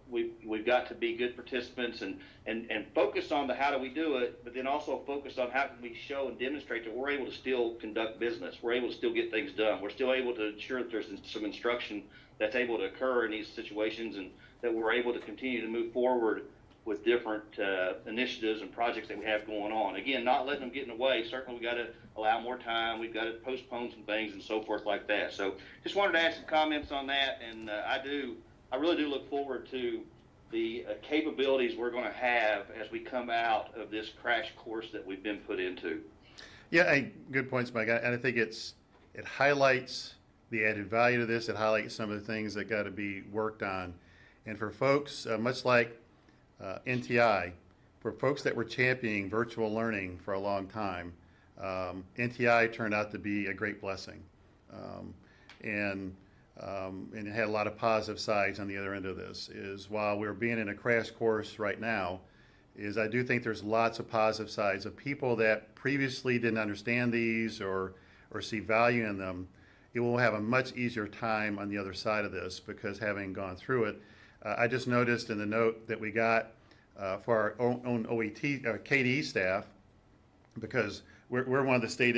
we've got to be good participants and focus on the how do we do it, but then also focus on how can we show and demonstrate that we're able to still conduct business. We're able to still get things done. We're still able to ensure that there's some instruction that's able to occur in these situations, and that we're able to continue to move forward with different initiatives and projects that we have going on. Again, not letting them get in the way. Certainly we got to allow more time. We've got to postpone some things and so forth like that. So just wanted to add some comments on that, and I really do look forward to the capabilities we're going to have as we come out of this crash course that we've been put into. Yeah, good points, Mike. And I think it highlights the added value to this. It highlights some of the things that got to be worked on. And for folks, much like NTI, for folks that were championing virtual learning for a long time, NTI turned out to be a great blessing. And it had a lot of positive sides on the other end of this. Is while we're being in a crash course right now, is I do think there's lots of positive sides of people that previously didn't understand these or see value in them. It will have a much easier time on the other side of this because having gone through it, I just noticed in the note that we got for our own OET, KDE staff, because we're one of the state,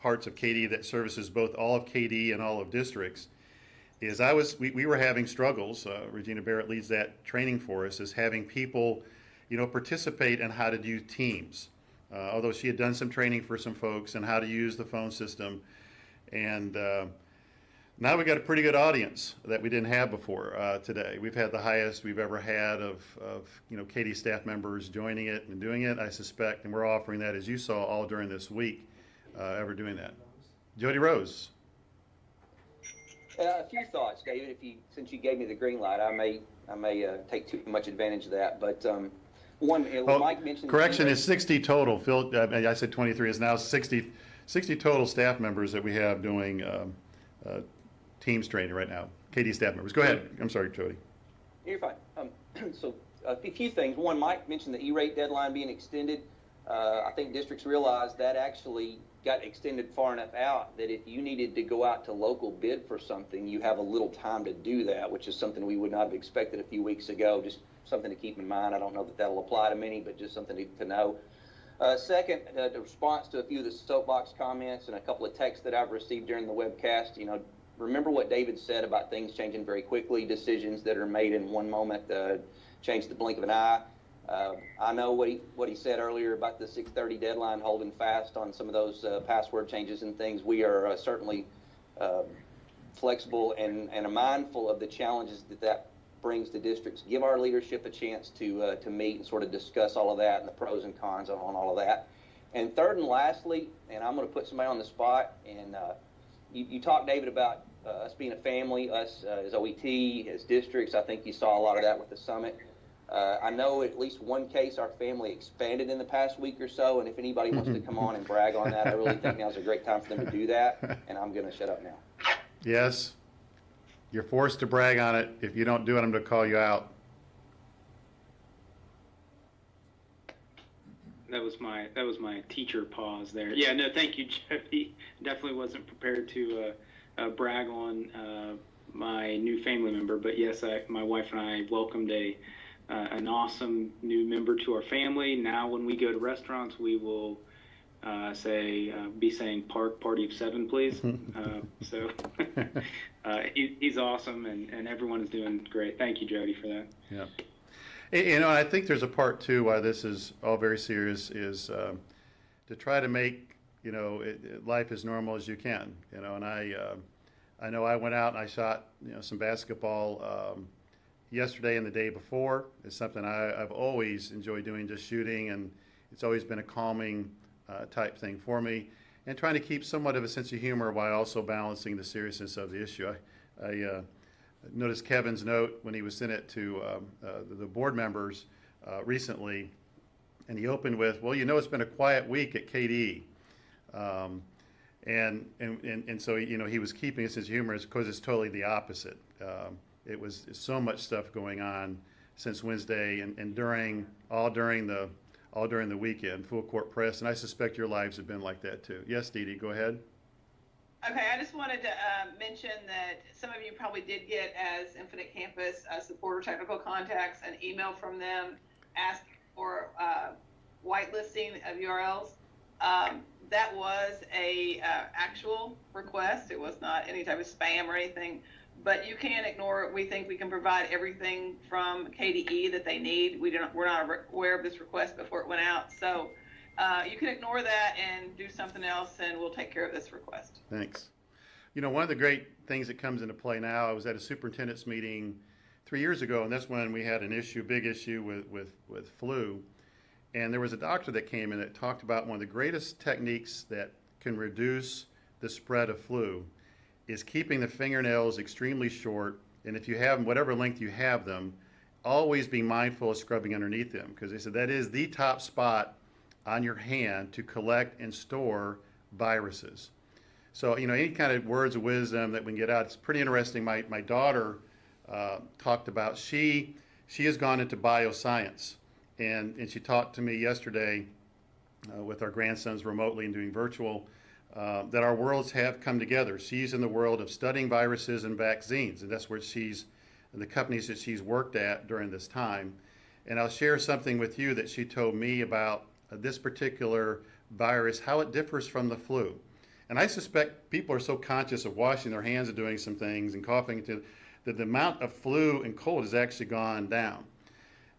parts of KDE that services both all of KDE and all of districts. We were having struggles. Regina Barrett leads that training for us. Is having people, participate in how to do Teams. Although she had done some training for some folks and how to use the phone system, and now we got a pretty good audience that we didn't have before today. We've had the highest we've ever had of KDE staff members joining it and doing it, I suspect, and we're offering that, as you saw, all during this week, ever doing that. Jody Rose. A few thoughts, David. Since you gave me the green light, I may I may take too much advantage of that. But one, Mike mentioned. Correction is 60 total. Phil, I said 23. It's now 60 total staff members that we have doing Teams training right now. KD staff members. Go ahead. I'm sorry, Jody. You're fine. So a few things. One, Mike mentioned the E-rate deadline being extended. I think districts realized that actually got extended far enough out that if you needed to go out to local bid for something, you have a little time to do that, which is something we would not have expected a few weeks ago. Just something to keep in mind. I don't know that that'll apply to many, but just something to know. Second, the response to a few of the soapbox comments and a couple of texts that I've received during the webcast, remember what David said about things changing very quickly, decisions that are made in one moment change the blink of an eye. I know what he said earlier about the 6:30 deadline, holding fast on some of those password changes and things. We are certainly flexible and are mindful of the challenges that brings to districts. Give our leadership a chance to meet and sort of discuss all of that and the pros and cons on all of that. And third and lastly, and I'm going to put somebody on the spot, and you talked, David, about us being a family, us as OET, as districts. I think you saw a lot of that with the summit. I know at least one case our family expanded in the past week or so, and if anybody wants to come on and brag on that, I really think now's a great time for them to do that, and I'm going to shut up now. Yes. You're forced to brag on it. If you don't do it, I'm going to call you out. That was my teacher pause there. Yeah, no, thank you, Jody. Definitely wasn't prepared to brag on my new family member, but yes, my wife and I welcomed an awesome new member to our family. Now, when we go to restaurants, we will be saying party of 7, please. So he's awesome, and everyone is doing great. Thank you, Jody, for that. Yeah. I think there's a part too why this is all very serious is to try to make life as normal as you can. And I know I went out and I shot some basketball yesterday and the day before. It's something I've always enjoyed doing, just shooting, and it's always been a calming type thing for me, and trying to keep somewhat of a sense of humor while also balancing the seriousness of the issue. I noticed Kevin's note when he was sent it to the board members recently, and he opened with, well, it's been a quiet week at KD. And so, he was keeping a sense of humor because it's totally the opposite. It was so much stuff going on since Wednesday and during the weekend, full court press, and I suspect your lives have been like that too. Yes, Dee Dee, go ahead. Okay, I just wanted to mention that some of you probably did get, as Infinite Campus support or technical contacts, an email from them asking for whitelisting of URLs. That was a actual request. It was not any type of spam or anything, but you can ignore it. We think we can provide everything from KDE that they need. We're not aware of this request before it went out, so you can ignore that and do something else, and we'll take care of this request. Thanks. One of the great things that comes into play now, I was at a superintendent's meeting 3 years ago, and that's when we had big issue with flu. And there was a doctor that came in that talked about one of the greatest techniques that can reduce the spread of flu is keeping the fingernails extremely short, and if you have them, whatever length you have them, always be mindful of scrubbing underneath them, because they said that is the top spot on your hand to collect and store viruses. So, any kind of words of wisdom that we can get out, it's pretty interesting. My daughter talked about, she has gone into bioscience, and she talked to me yesterday with our grandsons remotely and doing virtual, that our worlds have come together. She's in the world of studying viruses and vaccines, and that's where the companies that she's worked at during this time. And I'll share something with you that she told me about this particular virus, how it differs from the flu. And I suspect people are so conscious of washing their hands and doing some things and coughing that the amount of flu and cold has actually gone down.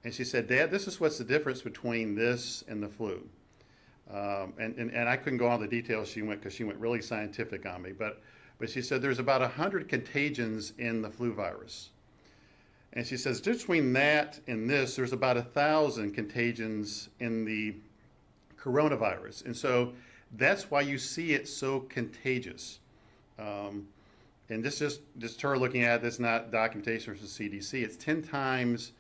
And she said, Dad, this is what's the difference between this and the flu. And I couldn't go on the details because she went really scientific on me. But she said there's about 100 contagions in the flu virus. And she says just between that and this, there's about 1,000 contagions in the coronavirus. And so that's why you see it so contagious. and this just her looking at this, not documentation from the CDC, it's 10 times,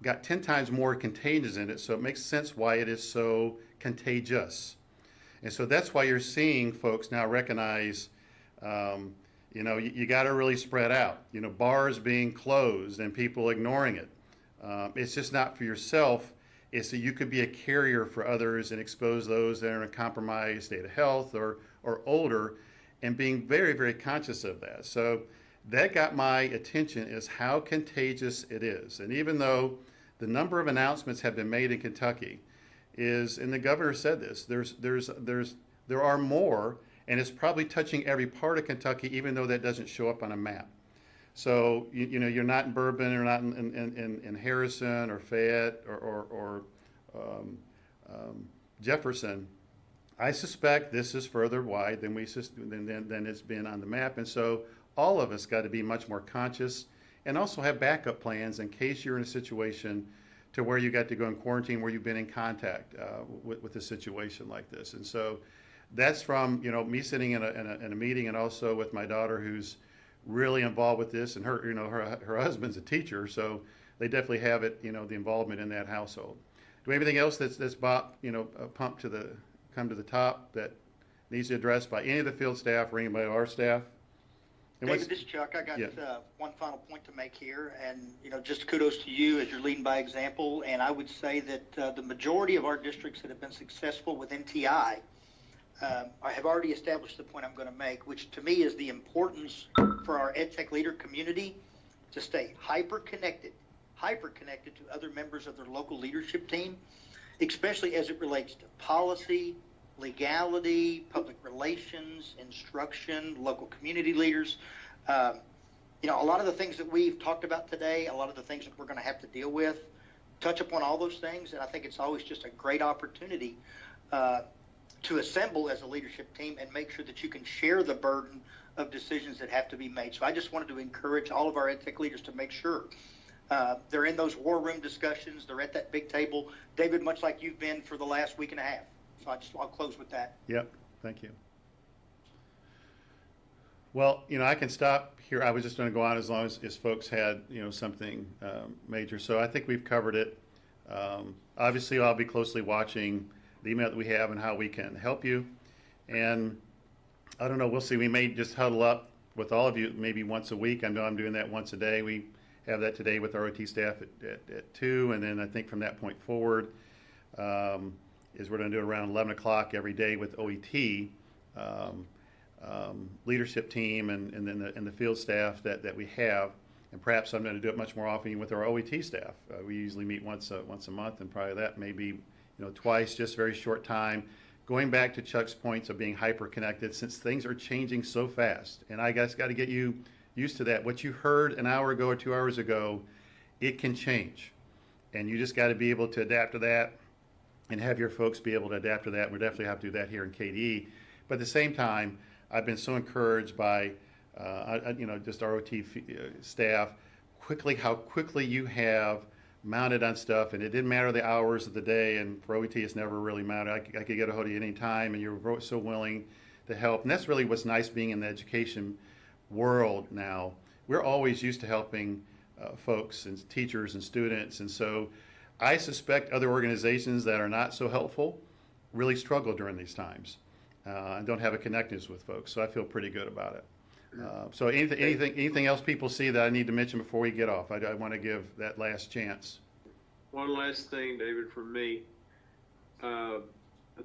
got 10 times more contagions in it, so it makes sense why it is so contagious. And so that's why you're seeing folks now recognize, you got to really spread out. Bars being closed and people ignoring it. It's just not for yourself. It's that you could be a carrier for others and expose those that are in a compromised state of health or older, and being very, very conscious of that. So that got my attention, is how contagious it is. And even though the number of announcements have been made in Kentucky, and the governor said this, there are more, and it's probably touching every part of Kentucky, even though that doesn't show up on a map. So you're not in Bourbon, or not in Harrison or Fayette or Jefferson. I suspect this is further wide than it's been on the map, and so all of us got to be much more conscious, and also have backup plans in case you're in a situation to where you got to go in quarantine, where you've been in contact with a situation like this. And so that's from me sitting in a meeting, and also with my daughter, who's really involved with this, and her husband's a teacher, so they definitely have it, the involvement in that household. Do we have anything else that's Bob, come to the top that needs to be addressed by any of the field staff or anybody on our staff? And David, this is Chuck. I got one final point to make here, and just kudos to you as you're leading by example. And I would say that the majority of our districts that have been successful with NTI I have already established the point I'm going to make, which to me is the importance for our EdTech leader community to stay hyper connected to other members of their local leadership team, especially as it relates to policy, legality, public relations, instruction, local community leaders. A lot of the things that we've talked about today, a lot of the things that we're going to have to deal with, touch upon all those things, and I think it's always just a great opportunity to assemble as a leadership team and make sure that you can share the burden of decisions that have to be made. So I just wanted to encourage all of our EdTech leaders to make sure they're in those war room discussions, they're at that big table. David, much like you've been for the last week and a half. So I'll close with that. Yep, thank you. Well, I can stop here. I was just going to go on as long as folks had, something major. So I think we've covered it. Obviously, I'll be closely watching the email that we have and how we can help you. And I don't know, we'll see. We may just huddle up with all of you maybe once a week. I know I'm doing that once a day. We have that today with our OT staff at 2, and then I think from that point forward is we're going to do it around 11 o'clock every day with OET, leadership team, and then the field staff that we have. And perhaps I'm going to do it much more often with our OET staff. We usually meet once a month, and probably that maybe twice, just very short time. Going back to Chuck's points of being hyper connected, since things are changing so fast, and I guys got to get you used to that. What you heard an hour ago or 2 hours ago, it can change, and you just got to be able to adapt to that, and have your folks be able to adapt to that. We definitely have to do that here in KDE. But at the same time, I've been so encouraged by just our OT staff, how quickly you have mounted on stuff, and it didn't matter the hours of the day, and for OET it's never really mattered. I could get a hold of you any time, and you're so willing to help. And that's really what's nice being in the education world now. We're always used to helping folks and teachers and students, and so I suspect other organizations that are not so helpful really struggle during these times and don't have a connectedness with folks, so I feel pretty good about it. So anything else people see that I need to mention before we get off? I want to give that last chance. One last thing, David, from me. I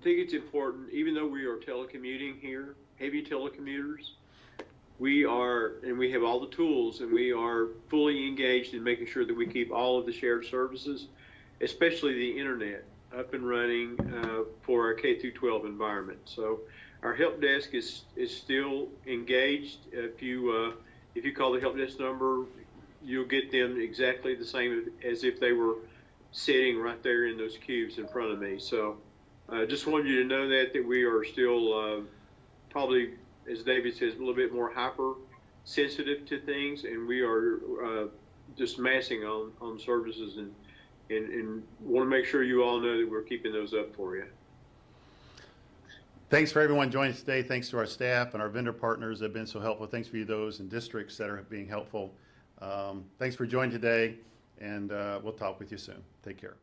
think it's important, even though we are telecommuting here, heavy telecommuters, we have all the tools, and we are fully engaged in making sure that we keep all of the shared services, especially the internet, up and running for our K through 12 environment. So our help desk is still engaged. If you call the help desk number, you'll get them exactly the same as if they were sitting right there in those cubes in front of me. So I just wanted you to know that we are still probably, as David says, a little bit more hyper sensitive to things, and we are just massing on services and want to make sure you all know that we're keeping those up for you. Thanks for everyone joining us today. Thanks to our staff and our vendor partners that have been so helpful. Thanks for you those in districts that are being helpful. Thanks for joining today, and we'll talk with you soon. Take care.